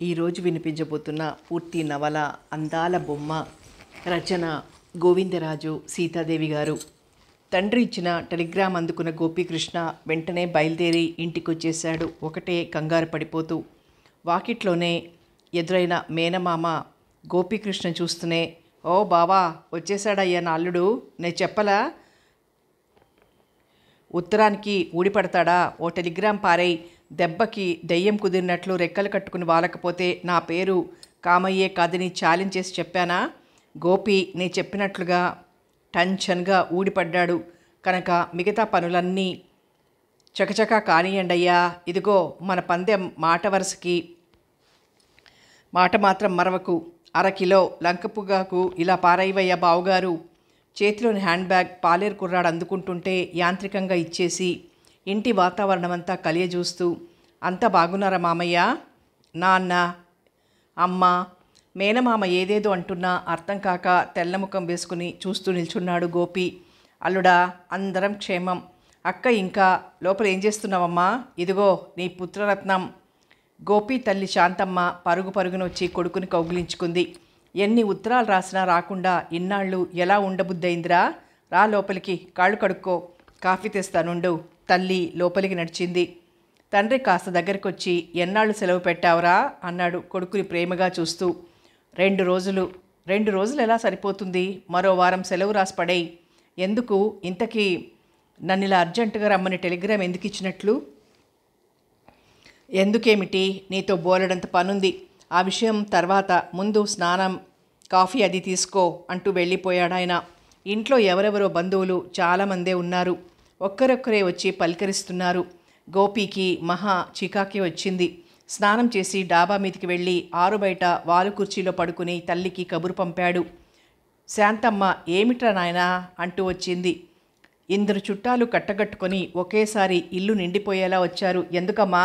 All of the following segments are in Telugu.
ఈరోజు వినిపించబోతున్న పూర్తి నవల అందాల బొమ్మ. రచన గోవిందరాజు సీతాదేవి గారు. తండ్రి ఇచ్చిన టెలిగ్రామ్ అందుకున్న గోపీకృష్ణ వెంటనే బయలుదేరి ఇంటికొచ్చేశాడు. ఒకటే కంగారు పడిపోతూ వాకిట్లోనే ఎదురైన మేనమామ గోపీకృష్ణ చూస్తూనే, ఓ బావా, వచ్చేసాడయ్యా నా అల్లుడు, నేను చెప్పలా ఉత్తరానికి ఊడిపడతాడా? ఓ టెలిగ్రామ్ పారై, దెబ్బకి దెయ్యం కుదిరినట్లు రెక్కలు కట్టుకుని వాలకపోతే నా పేరు కామయ్యే కాదని ఛాలెంజ్ చేసి చెప్పానా? గోపి నే చెప్పినట్లుగా టెన్షన్గా ఊడిపడ్డాడు కనుక మిగతా పనులన్నీ చకచకా కానియండయ్యా. ఇదిగో మన పందెం మాట వరుసకి మాట మాత్రం మరవకు. అరకిలో లంకపుగాకు ఇలా పారైవయ్యా బావుగారు. చేతిలోని హ్యాండ్ బ్యాగ్ పాలేరు కుర్రాడు అందుకుంటుంటే యాంత్రికంగా ఇచ్చేసి ఇంటి వాతావరణమంతా కలియజూస్తూ, అంతా బాగున్నారా మామయ్య? నాన్న, అమ్మ, మేనమామ ఏదేదో అంటున్నా అర్థం కాక తెల్లముఖం వేసుకుని చూస్తూ నిల్చున్నాడు గోపి. అల్లుడా, అందరం క్షేమం. అక్క ఇంకా లోపల ఏం చేస్తున్నావమ్మా? ఇదిగో నీ పుత్రరత్నం. గోపి తల్లి శాంతమ్మ పరుగు పరుగునొచ్చి కొడుకుని కౌగిలించుకుంది. ఎన్ని ఉత్తరాలు రాసినా రాకుండా ఇన్నాళ్ళు ఎలా ఉండబుద్దయిందిరా? రా లోపలికి, కాళ్ళు కడుక్కో, కాఫీ తెస్తానుండు. తల్లి లోపలికి నడిచింది. తండ్రి కాస్త దగ్గరికొచ్చి, ఎన్నాళ్ళు సెలవు పెట్టావురా అన్నాడు కొడుకుని ప్రేమగా చూస్తూ. 2 రోజులు. 2 రోజులు ఎలా సరిపోతుంది? మరో వారం సెలవు రాసి పడేయి. ఎందుకు ఇంతకీ నన్ను ఇలా అర్జెంటుగా రమ్మని టెలిగ్రామ్ ఎందుకు ఇచ్చినట్లు? ఎందుకేమిటి, నీతో బోలెడంత పనుంది, ఆ విషయం తర్వాత, ముందు స్నానం, కాఫీ అది తీసుకో అంటూ వెళ్ళిపోయాడాయన. ఇంట్లో ఎవరెవరో బంధువులు చాలామందే ఉన్నారు. ఒక్కరొక్కరే వచ్చి పలకరిస్తున్నారు. గోపికి మహా చికాకి వచ్చింది. స్నానం చేసి డాబా మీదకి వెళ్ళి ఆరు బయట వాలు కుర్చీలో పడుకుని తల్లికి కబురు పంపాడు. శాంతమ్మ ఏమిట్రా నాయనా అంటూ వచ్చింది. 2 చుట్టాలు కట్టగట్టుకొని ఒకేసారి ఇల్లు నిండిపోయేలా వచ్చారు. ఎందుకమ్మా?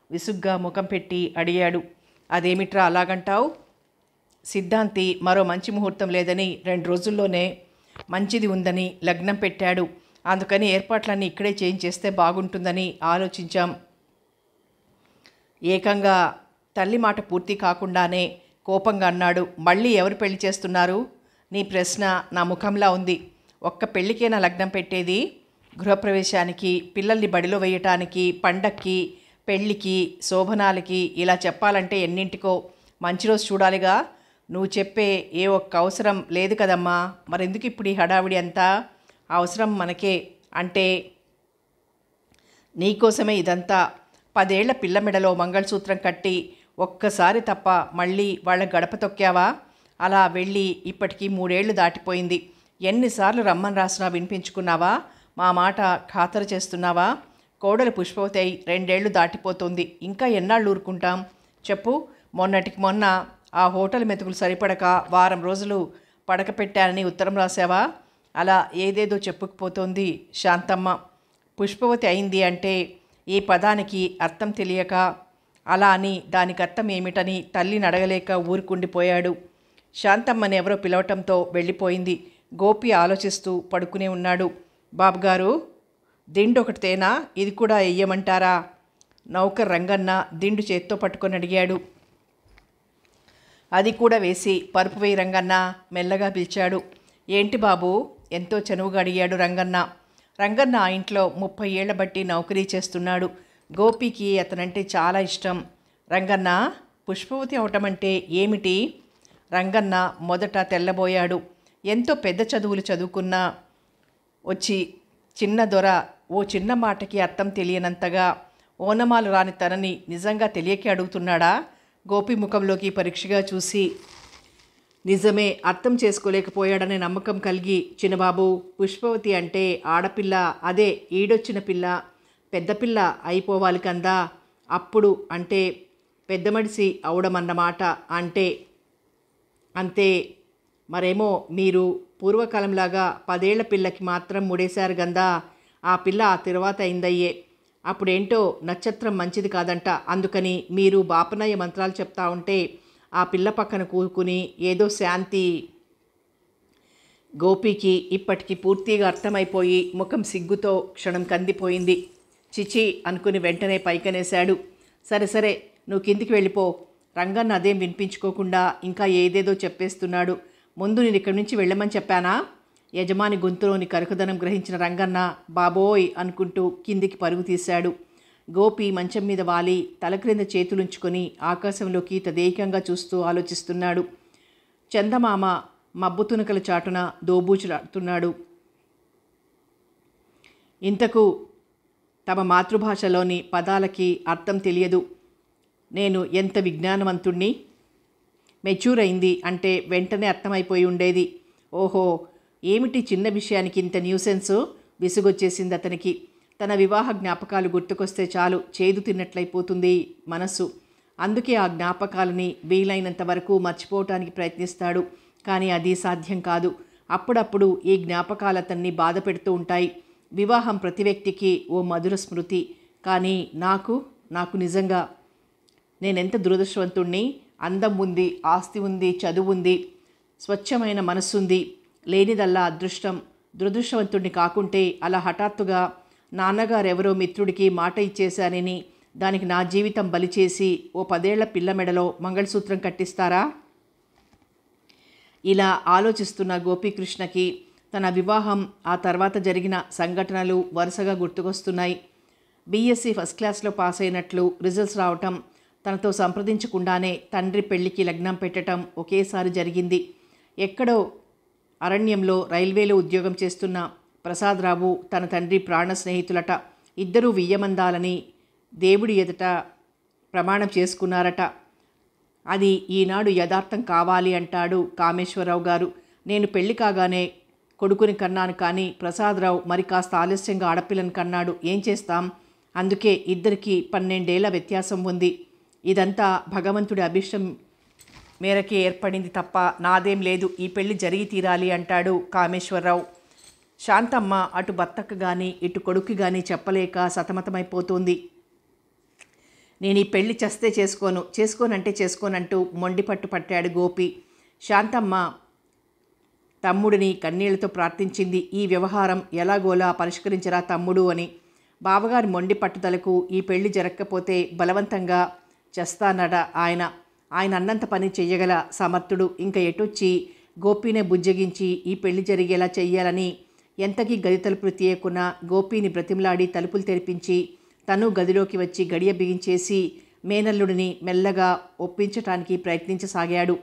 విసుగ్గా ముఖం పెట్టి అడిగాడు. అదేమిట్రా అలాగంటావు? సిద్ధాంతి మరో మంచి ముహూర్తం లేదని 2 రోజుల్లోనే మంచిది ఉందని లగ్నం పెట్టాడు. అందుకని ఏర్పాట్లన్నీ ఇక్కడే చేయించేస్తే బాగుంటుందని ఆలోచించాం. ఏకంగా తల్లి మాట పూర్తి కాకుండానే కోపంగా అన్నాడు. మళ్ళీ ఎవరు పెళ్లి చేస్తున్నారు? నీ ప్రశ్న నా ముఖంలా ఉంది. ఒక్క పెళ్ళికేనా లగ్నం పెట్టేది? గృహప్రవేశానికి, పిల్లల్ని బడిలో వేయటానికి, పండక్కి, పెళ్ళికి, శోభనాలకి, ఇలా చెప్పాలంటే ఎన్నింటికో మంచి రోజు చూడాలిగా. నువ్వు చెప్పే ఏ ఒక్క అవసరం లేదు కదమ్మా. మరెందుకు ఇప్పుడు ఈ హడావిడి అంతా? అవసరం మనకే అంటే నీకోసమే ఇదంతా. 10 ఏళ్ల పిల్ల మెడలో మంగళసూత్రం కట్టి ఒక్కసారి తప్ప మళ్ళీ వాళ్ళ గడప తొక్కావా? అలా వెళ్ళి ఇప్పటికీ 3 ఏళ్లు దాటిపోయింది. ఎన్నిసార్లు రమ్మని రాసినా వినిపించుకున్నావా? మా మాట ఖాతరు చేస్తున్నావా? కోడలు పుష్పవతి 2 ఏళ్లు దాటిపోతుంది. ఇంకా ఎన్నాళ్ళు ఊరుకుంటాం చెప్పు? మొన్నటికి మొన్న ఆ హోటల్ మెతుకులు సరిపడక వారం రోజులు పడక పెట్టానని ఉత్తరం రాసావా? అలా ఏదేదో చెప్పుకుపోతోంది శాంతమ్మ. పుష్పవతి అయింది అంటే ఈ పదానికి అర్థం తెలియక, అలా అని దానికి అర్థం ఏమిటని తల్లిని అడగలేక ఊరుకుండిపోయాడు. శాంతమ్మని ఎవరో పిలవటంతో వెళ్ళిపోయింది. గోపి ఆలోచిస్తూ పడుకునే ఉన్నాడు. బాబుగారు, దిండు ఒకటి తేనా? ఇది కూడా వెయ్యమంటారా? నౌకర్ రంగన్న దిండు చేత్తో పట్టుకొని అడిగాడు. అది కూడా వేసి పరుపు వేయి రంగన్న, మెల్లగా పిలిచాడు. ఏంటి బాబు? ఎంతో చనువుగా అడిగాడు రంగన్న. రంగన్న ఆ ఇంట్లో 30 ఏళ్ల బట్టి నౌకరీ చేస్తున్నాడు. గోపికి అతనంటే చాలా ఇష్టం. రంగన్న, పుష్పవతి అవటమంటే ఏమిటి? రంగన్న మొదట తెల్లబోయాడు. ఎంతో పెద్ద చదువులు చదువుకున్నా వచ్చి చిన్న దొర ఓ చిన్న మాటకి అర్థం తెలియనంతగా ఓనమాలు రాని తనని నిజంగా తెలియకే అడుగుతున్నాడా? గోపి ముఖంలోకి పరీక్షగా చూసి నిజమే అర్థం చేసుకోలేకపోయాడనే నమ్మకం కలిగి, చిన్నబాబు, పుష్పవతి అంటే ఆడపిల్ల, అదే ఈడొచ్చిన పిల్ల, పెద్ద పిల్ల అయిపోవాలి కందా. అప్పుడు అంటే పెద్ద మనిషి అవడమన్నమాట. అంటే అంతే. మరేమో మీరు పూర్వకాలంలాగా 10 ఏళ్ల పిల్లకి మాత్రం ముడేశారు గందా. ఆ పిల్ల ఆ తర్వాత అయిందయ్యే. అప్పుడేంటో నక్షత్రం మంచిది కాదంట. అందుకని మీరు బాపనయ్య మంత్రాలు చెప్తా ఉంటే ఆ పిల్ల పక్కన కూరుకుని ఏదో శాంతి. గోపికి ఇప్పటికి పూర్తిగా అర్థమైపోయి ముఖం సిగ్గుతో క్షణం కందిపోయింది. చిచి అనుకుని వెంటనే పైకనేశాడు. సరే సరే, నువ్వు కిందికి వెళ్ళిపో. రంగన్న అదేం వినిపించుకోకుండా ఇంకా ఏదేదో చెప్పేస్తున్నాడు. ముందు నేను ఇక్కడి నుంచి వెళ్ళమని చెప్పానా? యజమాని గొంతులోని కరుకుదనం గ్రహించిన రంగన్న బాబోయ్ అనుకుంటూ కిందికి పరుగు తీశాడు. గోపి మంచం మీద వాలి తల క్రింద చేతులుంచుకొని ఆకాశంలోకి తదేకంగా చూస్తూ ఆలోచిస్తున్నాడు. చందమామ మబ్బు తునకల చాటున దోబూచులాడుతున్నాడు. ఇంతకు తమ మాతృభాషలోని పదాలకి అర్థం తెలియదు. నేను ఎంత విజ్ఞానవంతుణ్ణి! మెచ్యూర్ అయింది అంటే వెంటనే అర్థమైపోయి ఉండేది. ఓహో, ఏమిటి చిన్న విషయానికి ఇంత న్యూసెన్సు? విసుగొచ్చేసింది అతనికి. తన వివాహ జ్ఞాపకాలు గుర్తుకొస్తే చాలు చేదు తిన్నట్లయిపోతుంది మనస్సు. అందుకే ఆ జ్ఞాపకాలని వీలైనంత వరకు మర్చిపోవటానికి ప్రయత్నిస్తాడు. కానీ అది సాధ్యం కాదు. అప్పుడప్పుడు ఈ జ్ఞాపకాలు అతన్ని బాధ పెడుతూ ఉంటాయి. వివాహం ప్రతి వ్యక్తికి ఓ మధుర స్మృతి. కానీ నాకు నిజంగా నేనెంత దురదృష్టవంతుణ్ణి! అందం ఉంది, ఆస్తి ఉంది, చదువు ఉంది, స్వచ్ఛమైన మనస్సుంది. లేనిదల్లా అదృష్టం. దురదృష్టవంతుణ్ణి కాకుంటే అలా హఠాత్తుగా నాన్నగారెవరో మిత్రుడికి మాట ఇచ్చేశానని దానికి నా జీవితం బలి చేసి ఓ 10 ఏళ్ల పిల్ల మెడలో మంగళసూత్రం కట్టిస్తారా? ఇలా ఆలోచిస్తున్న గోపీకృష్ణకి తన వివాహం, ఆ తర్వాత జరిగిన సంఘటనలు వరుసగా గుర్తుకొస్తున్నాయి. బీఎస్సీ ఫస్ట్ క్లాస్లో పాస్ అయినట్లు రిజల్ట్స్ రావటం, తనతో సంప్రదించకుండానే తండ్రి పెళ్లికి లగ్నం పెట్టడం ఒకేసారి జరిగింది. ఎక్కడో అరణ్యంలో రైల్వేలో ఉద్యోగం చేస్తున్న ప్రసాదరావు తన తండ్రి ప్రాణ స్నేహితులట. ఇద్దరూ వియ్యమందాలని దేవుడి ఎదుట ప్రమాణం చేసుకున్నారట. అది ఈనాడు యథార్థం కావాలి అంటాడు కామేశ్వరరావు గారు. నేను పెళ్లి కాగానే కొడుకుని కన్నాను, కానీ ప్రసాదరావు మరి కాస్త ఆలస్యంగా ఆడపిల్లని కన్నాడు. ఏం చేస్తాం? అందుకే ఇద్దరికి 12 ఏళ్ల వ్యత్యాసం ఉంది. ఇదంతా భగవంతుడి అభిష్టం మేరకే ఏర్పడింది తప్ప నాదేం లేదు. ఈ పెళ్లి జరిగి తీరాలి అంటాడు కామేశ్వరరావు. శాంతమ్మ అటు భర్తకు కానీ ఇటు కొడుక్కి కానీ చెప్పలేక సతమతమైపోతుంది. నేను ఈ పెళ్లి చేస్తే చేసుకోనంటే చేసుకోనంటూ మొండిపట్టు పట్టాడు గోపి. శాంతమ్మ తమ్ముడిని కన్నీళ్లతో ప్రార్థించింది. ఈ వ్యవహారం ఎలాగోలా పరిష్కరించరా తమ్ముడు అని. బావగారి మొండి పట్టుదలకు ఈ పెళ్లి జరగకపోతే బలవంతంగా చేస్తానట ఆయన. ఆయన అన్నంత పని చెయ్యగల సమర్థుడు. ఇంకా ఎటొచ్చి గోపీనే బుజ్జగించి ఈ పెళ్లి జరిగేలా చెయ్యాలని ఎంతకీ గది తలుపులు తీయకున్నా గోపీని బ్రతిమలాడి తలుపులు తెరిపించి తను గదిలోకి వచ్చి గడియ బిగించేసి మేనల్లుడిని మెల్లగా ఒప్పించటానికి ప్రయత్నించసాగాడు.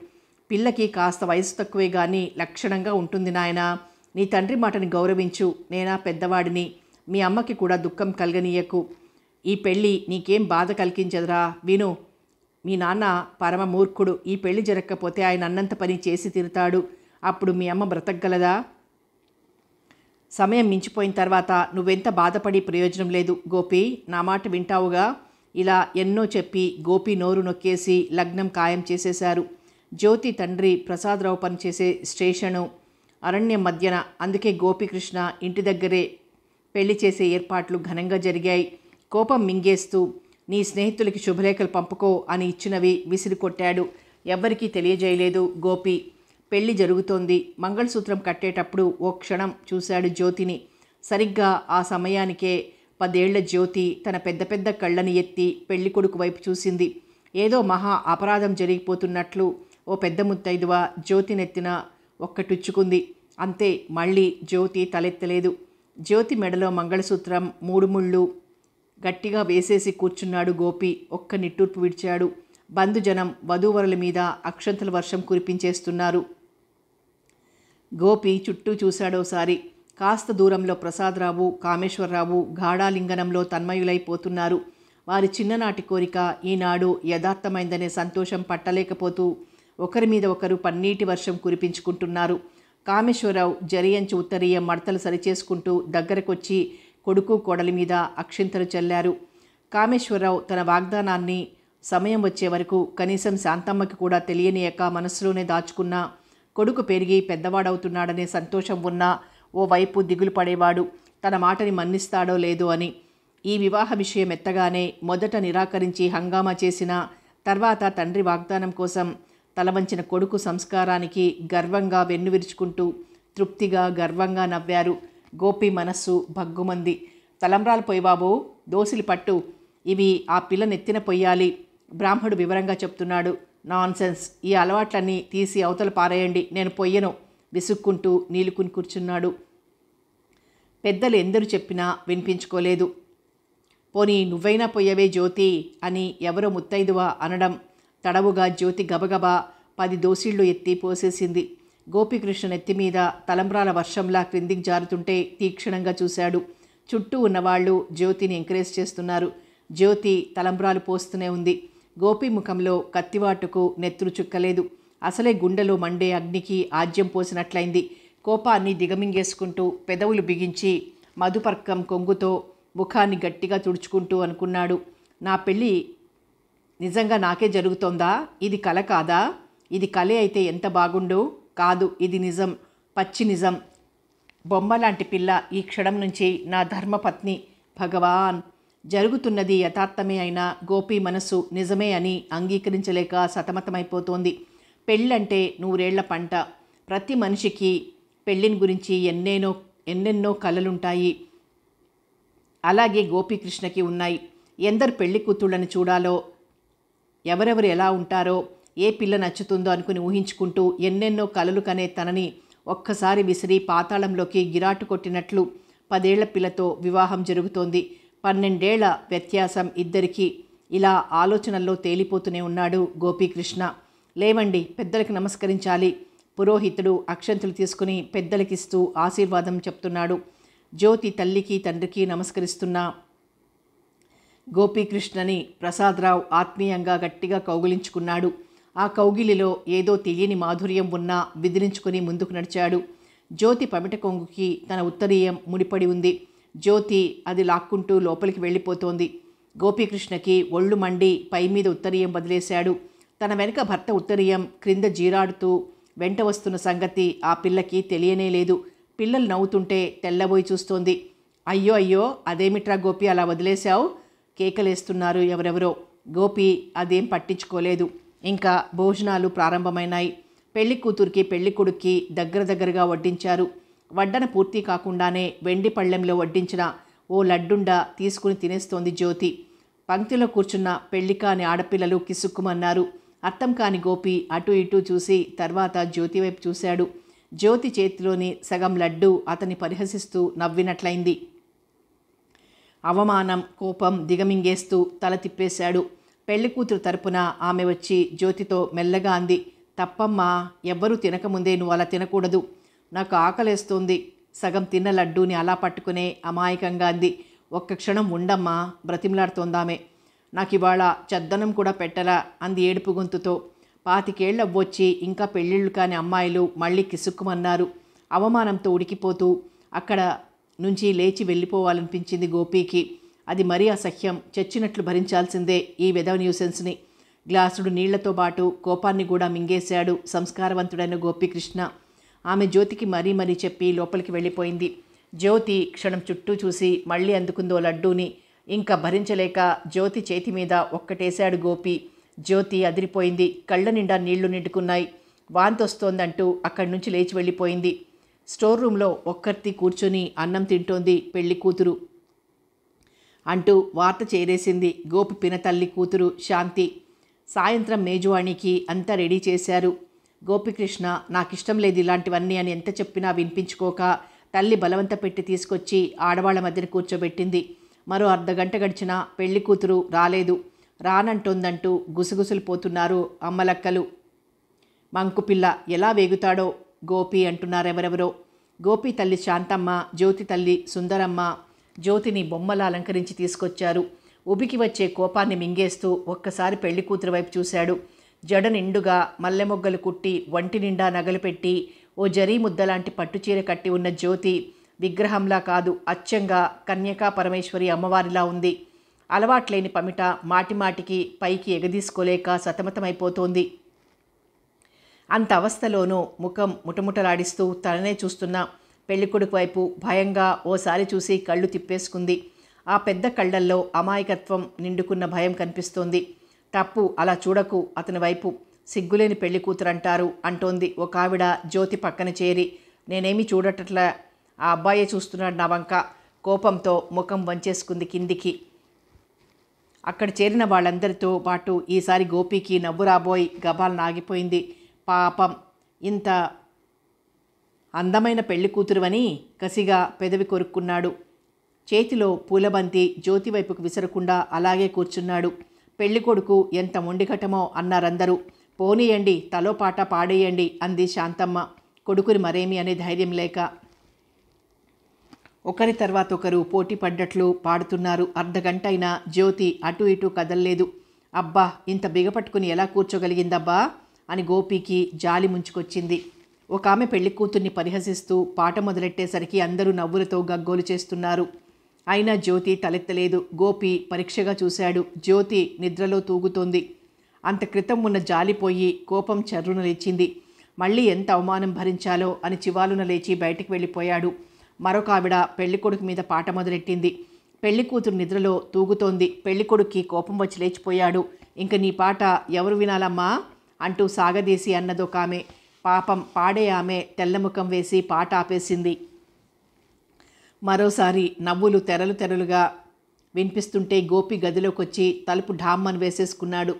పిల్లకి కాస్త వయసు తక్కువే గాని లక్షణంగా ఉంటుంది నాయనా. నీ తండ్రి మాటని గౌరవించు. నేనా పెద్దవాడిని. మీ అమ్మకి కూడా దుఃఖం కలగనీయకు. ఈ పెళ్ళి నీకేం బాధ కలిగించదురా. విను, మీ నాన్న పరమ మూర్ఖుడు. ఈ పెళ్లి జరగకపోతే ఆయన అన్నంత పని చేసి తీరుతాడు. అప్పుడు మీ అమ్మ బ్రతకగలదా? సమయం మించిపోయిన తర్వాత నువ్వెంత బాధపడి ప్రయోజనం లేదు. గోపి, నా మాట వింటావుగా? ఇలా ఎన్నో చెప్పి గోపి నోరు నొక్కేసి లగ్నం ఖాయం చేసేశారు. జ్యోతి తండ్రి ప్రసాదరావు పనిచేసే స్టేషను అరణ్యం మధ్యన. అందుకే గోపీకృష్ణ ఇంటి దగ్గరే పెళ్లి చేసే ఏర్పాట్లు ఘనంగా జరిగాయి. కోపం మింగేస్తూ నీ స్నేహితులకి శుభలేఖలు పంపుకో అని ఇచ్చినవి విసిరి కొట్టాడు. ఎవ్వరికీ తెలియజేయలేదు గోపి. పెళ్లి జరుగుతోంది. మంగళసూత్రం కట్టేటప్పుడు ఓ క్షణం చూశాడు జ్యోతిని. సరిగ్గా ఆ సమయానికే 10 ఏళ్ల జ్యోతి తన పెద్ద పెద్ద కళ్ళని ఎత్తి పెళ్లి కొడుకు వైపు చూసింది. ఏదో మహా అపరాధం జరిగిపోతున్నట్లు ఓ పెద్ద ముత్తైదువ జ్యోతి నెత్తిన ఒక్కటుచ్చుకుంది. అంతే, మళ్ళీ జ్యోతి తలెత్తలేదు. జ్యోతి మెడలో మంగళసూత్రం 3 ముళ్ళు గట్టిగా వేసేసి కూర్చున్నాడు గోపి. ఒక్క నిట్టూర్పు విడిచాడు. బంధుజనం వధూవరుల మీద అక్షంతల వర్షం కురిపించేస్తున్నారు. గోపి చుట్టూ చూశాడోసారి. కాస్త దూరంలో ప్రసాదరావు, కామేశ్వరరావు గాఢాలింగనంలో తన్మయులైపోతున్నారు. వారి చిన్ననాటి కోరిక ఈనాడు యథార్థమైందనే సంతోషం పట్టలేకపోతూ ఒకరి మీద ఒకరు పన్నీటి వర్షం కురిపించుకుంటున్నారు. కామేశ్వరరావు జరియంచు ఉత్తరీయం మడతలు సరిచేసుకుంటూ దగ్గరకొచ్చి కొడుకు కోడలి మీద అక్షింతలు చల్లారు. కామేశ్వరరావు తన వాగ్దానాన్ని సమయం వచ్చే వరకు కనీసం శాంతమ్మకి కూడా తెలియనియక మనసులోనే దాచుకున్న కొడుకు పెరిగి పెద్దవాడవుతున్నాడనే సంతోషం ఉన్నా ఓవైపు దిగులు పడేవాడు, తన మాటని మన్నిస్తాడో లేదో అని. ఈ వివాహ విషయం ఎత్తగానే మొదట నిరాకరించి హంగామా చేసిన తర్వాత తండ్రి వాగ్దానం కోసం తలవంచిన కొడుకు సంస్కారానికి గర్వంగా వెన్నువిరుచుకుంటూ తృప్తిగా గర్వంగా నవ్వారు. గోపి మనస్సు భగ్గుమంది. తలంబ్రాలు పోయి బాబు, దోసిలి పట్టు, ఇవి ఆ పిల్ల నెత్తిన పొయ్యాలి. బ్రాహ్మడు వివరంగా చెప్తున్నాడు. నాన్సెన్స్, ఈ అలవాట్లన్నీ తీసి అవతల పారేయండి, నేను పొయ్యను విసుక్కుంటూ నీలుకుని కూర్చున్నాడు. పెద్దలు ఎందరు చెప్పినా వినిపించుకోలేదు. పోనీ నువ్వైనా పొయ్యవే జ్యోతి అని ఎవరో ముత్తైదువ అనడం తడవుగా జ్యోతి గబగబా 10 దోసిళ్లు ఎత్తి పోసేసింది. గోపీకృష్ణ నెత్తిమీద తలంబ్రాల వర్షంలా క్రిందికి జారుతుంటే తీక్షణంగా చూశాడు. చుట్టూ ఉన్నవాళ్లు జ్యోతిని ఎంకరేజ్ చేస్తున్నారు. జ్యోతి తలంబ్రాలు పోస్తూనే ఉంది. గోపి ముఖంలో కత్తివాటుకు నెత్తురు చుక్కలేదు. అసలే గుండెలో మండే అగ్నికి ఆజ్యం పోసినట్లయింది. కోపాన్ని దిగమింగేసుకుంటూ పెదవులు బిగించి మధుపర్కం కొంగుతో ముఖాన్ని గట్టిగా తుడుచుకుంటూ అనుకున్నాడు, నా పెళ్ళి నిజంగా నాకే జరుగుతోందా? ఇది కల కాదా? ఇది కలే అయితే ఎంత బాగుండు. కాదు, ఇది నిజం, పచ్చి నిజం. బొమ్మలాంటి పిల్ల ఈ క్షణం నుంచి నా ధర్మపత్ని. భగవాన్, జరుగుతున్నది యథార్థమే అయినా గోపి మనసు నిజమే అని అంగీకరించలేక సతమతమైపోతోంది. పెళ్ళంటే 100 ఏళ్ల పంట. ప్రతి మనిషికి పెళ్ళిని గురించి ఎన్నెన్నో కలలుంటాయి. అలాగే గోపీకృష్ణకి ఉన్నాయి. ఎందరు పెళ్లి కూతుళ్ళని చూడాలో, ఎవరెవరు ఎలా ఉంటారో, ఏ పిల్ల నచ్చుతుందో అనుకుని ఊహించుకుంటూ ఎన్నెన్నో కలలు కనే తనని ఒక్కసారి విసిరి పాతాళంలోకి గిరాటు కొట్టినట్లు 10 ఏళ్ల పిల్లతో వివాహం జరుగుతోంది. 12 ఏళ్ల వ్యత్యాసం ఇద్దరికీ. ఇలా ఆలోచనల్లో తేలిపోతూనే ఉన్నాడు గోపీకృష్ణ. లేవండి, పెద్దలకు నమస్కరించాలి. పురోహితుడు అక్షంతులు తీసుకుని పెద్దలకిస్తూ ఆశీర్వాదం చెప్తున్నాడు. జ్యోతి తల్లికి తండ్రికి నమస్కరిస్తున్న గోపీకృష్ణని ప్రసాదరావు ఆత్మీయంగా గట్టిగా కౌగిలించుకున్నాడు. ఆ కౌగిలిలో ఏదో తెలియని మాధుర్యం ఉన్నా విదిలించుకుని ముందుకు నడిచాడు. జ్యోతి పమిట కొంగుకి తన ఉత్తరీయం ముడిపడి ఉంది. జ్యోతి అది లాక్కుంటూ లోపలికి వెళ్ళిపోతోంది. గోపీకృష్ణకి ఒళ్ళు మండి పై మీద ఉత్తరీయం వదిలేశాడు. తన వెనుక భర్త ఉత్తరీయం క్రింద జీరాడుతూ వెంట వస్తున్న సంగతి ఆ పిల్లకి తెలియనే లేదు. పిల్లలు నవ్వుతుంటే తెల్లబోయి చూస్తోంది. అయ్యో అయ్యో, అదేమిట్రా గోపి అలా వదిలేశావు? కేకలేస్తున్నారు ఎవరెవరో. గోపి అదేం పట్టించుకోలేదు. ఇంకా భోజనాలు ప్రారంభమైనాయి. పెళ్లి కూతురికి పెళ్లి కొడుక్కి దగ్గరగా వడ్డించారు. వడ్డన పూర్తి కాకుండానే వెండి పళ్ళెంలో వడ్డించిన ఓ లడ్డుండ తీసుకుని తినేస్తోంది జ్యోతి. పంక్తిలో కూర్చున్న పెళ్లి కాని ఆడపిల్లలు కిసుక్కుమన్నారు. అర్థం కాని గోపి అటు ఇటు చూసి తర్వాత జ్యోతి వైపు చూశాడు. జ్యోతి చేతిలోని సగం లడ్డు అతన్ని పరిహసిస్తూ నవ్వినట్లయింది. అవమానం, కోపం దిగమింగేస్తూ తల తిప్పేశాడు. పెళ్లికూతురు తరపున ఆమె వచ్చి జ్యోతితో మెల్లగా అంది, తప్పమ్మా, ఎవ్వరూ తినకముందే నువ్వు అలా తినకూడదు. నాకు ఆకలేస్తోంది. సగం తిన్న లడ్డూని అలా పట్టుకునే అమాయకంగా అంది. ఒక్క క్షణం ఉండమ్మా, బ్రతిమలాడుతోందామె. నాకివాళ చద్దనం కూడా పెట్టలా అంది ఏడుపు గొంతుతో. 25 ఏళ్ళు అవ్వొచ్చి ఇంకా పెళ్ళిళ్ళు కాని అమ్మాయిలు మళ్ళీ కిసుక్కుమన్నారు. అవమానంతో ఉడికిపోతూ అక్కడ నుంచి లేచి వెళ్ళిపోవాలనిపించింది గోపీకి. అది మరీ అసహ్యం. చచ్చినట్లు భరించాల్సిందే ఈ వెధవ న్యూసెన్స్ని. గ్లాసుడు నీళ్లతో పాటు కోపాన్ని కూడా మింగేశాడు సంస్కారవంతుడైన గోపీకృష్ణ. ఆమె జ్యోతికి మరీ చెప్పి లోపలికి వెళ్ళిపోయింది. జ్యోతి క్షణం చుట్టూ చూసి మళ్ళీ అందుకుందో లడ్డూని. ఇంకా భరించలేక జ్యోతి చేతి మీద ఒక్కటేశాడు గోపి. జ్యోతి అదిరిపోయింది. కళ్ళ నిండా నీళ్లు నిండుకున్నాయి. వాంతొస్తోందంటూ అక్కడి నుంచి లేచి వెళ్ళిపోయింది. స్టోర్ రూమ్లో ఒక్కర్తి కూర్చొని అన్నం తింటోంది పెళ్లి కూతురు అంటూ వార్త చేరేసింది గోపి పినతల్లి కూతురు శాంతి. సాయంత్రం మేజువాణికి అంతా రెడీ చేశారు. గోపికృష్ణ నాకిష్టం లేదు ఇలాంటివన్నీ అని ఎంత చెప్పినా వినిపించుకోక తల్లి బలవంత పెట్టి తీసుకొచ్చి ఆడవాళ్ల మధ్యన కూర్చోబెట్టింది. మరో అర్ధగంట గడిచినా పెళ్లి కూతురు రాలేదు. రానంటోందంటూ గుసగుసలు పోతున్నారు అమ్మలక్కలు. మంకుపిల్ల ఎలా వేగుతాడో గోపి అంటున్నారెవరెవరో. గోపి తల్లి శాంతమ్మ, జ్యోతి తల్లి సుందరమ్మ జ్యోతిని బొమ్మలా అలంకరించి తీసుకొచ్చారు. ఉబికి వచ్చే కోపాన్ని మింగేస్తూ ఒక్కసారి పెళ్లి కూతురు వైపు చూశాడు. జడ నిండుగా మల్లెమొగ్గలు కుట్టి వంటి నిండా నగలు పెట్టి ఓ జరీ ముద్దలాంటి పట్టుచీర కట్టి ఉన్న జ్యోతి విగ్రహంలా కాదు, అచ్చంగా కన్యకా పరమేశ్వరి అమ్మవారిలా ఉంది. అలవాట్లేని పమిట మాటిమాటికి పైకి ఎగదీసుకోలేక సతమతమైపోతోంది. అంత అవస్థలోనూ ముఖం ముటముటలాడిస్తూ తననే చూస్తున్న పెళ్ళికొడుకు వైపు భయంగా ఓసారి చూసి కళ్ళు తిప్పేసుకుంది. ఆ పెద్ద కళ్ళల్లో అమాయకత్వం నిండుకున్న భయం కనిపిస్తోంది. తప్పు, అలా చూడకు అతని వైపు, సిగ్గులేని పెళ్లి కూతురంటారు అంటోంది ఒక ఆవిడ జ్యోతి పక్కన చేరి. నేనేమీ చూడటట్లా, ఆ అబ్బాయే చూస్తున్నాడు నా వంక. కోపంతో ముఖం వంచేసుకుంది కిందికి. అక్కడ చేరిన వాళ్ళందరితో పాటు ఈసారి గోపికి నవ్వు రాబోయి గబాలను ఆగిపోయింది. పాపం, ఇంత అందమైన పెళ్లి కూతురువని కసిగా పెదవి కొరుక్కున్నాడు. చేతిలో పూలబంతి జ్యోతి వైపుకు విసరకుండా అలాగే కూర్చున్నాడు. పెళ్ళికొడుకు ఎంత మొండిఘటమో అన్నారందరూ. పోనీయండి, తలోపాట పాడేయండి అంది శాంతమ్మ, కొడుకుని మరేమి అనే ధైర్యం లేక. ఒకరి తర్వాత ఒకరు పోటీ పడ్డట్లు పాడుతున్నారు. అర్ధగంట అయినా జ్యోతి అటు ఇటు కదల్లేదు. అబ్బా, ఇంత బిగపట్టుకుని ఎలా కూర్చోగలిగిందబ్బా అని గోపికి జాలి ముంచుకొచ్చింది. ఒక ఆమె పెళ్లి కూతుర్ని పరిహసిస్తూ పాట మొదలెట్టేసరికి అందరూ నవ్వులతో గగ్గోలు చేస్తున్నారు. అయినా జ్యోతి తలెత్తలేదు. గోపి పరీక్షగా చూశాడు. జ్యోతి నిద్రలో తూగుతోంది. అంత క్రితం ఉన్న జాలిపోయి కోపం చర్రున లేచింది. మళ్ళీ ఎంత అవమానం భరించాలో అని చివాలున లేచి బయటికి వెళ్ళిపోయాడు. మరొక ఆవిడ పెళ్లికొడుకు మీద పాట మొదలెట్టింది. పెళ్లి కూతురు నిద్రలో తూగుతోంది. పెళ్లికొడుక్కి కోపం వచ్చి లేచిపోయాడు. ఇంక నీ పాట ఎవరు వినాలమ్మా అంటూ సాగదీసి అన్నదొక ఆమె. పాపం, పాడే ఆమె తెల్లముఖం వేసి పాట ఆపేసింది. మరోసారి నవ్వులు తెరలు తెరలుగా వినిపిస్తుంటే గోపి గదిలోకొచ్చి తలుపు ఢామ్మని వేసేసుకున్నాడు.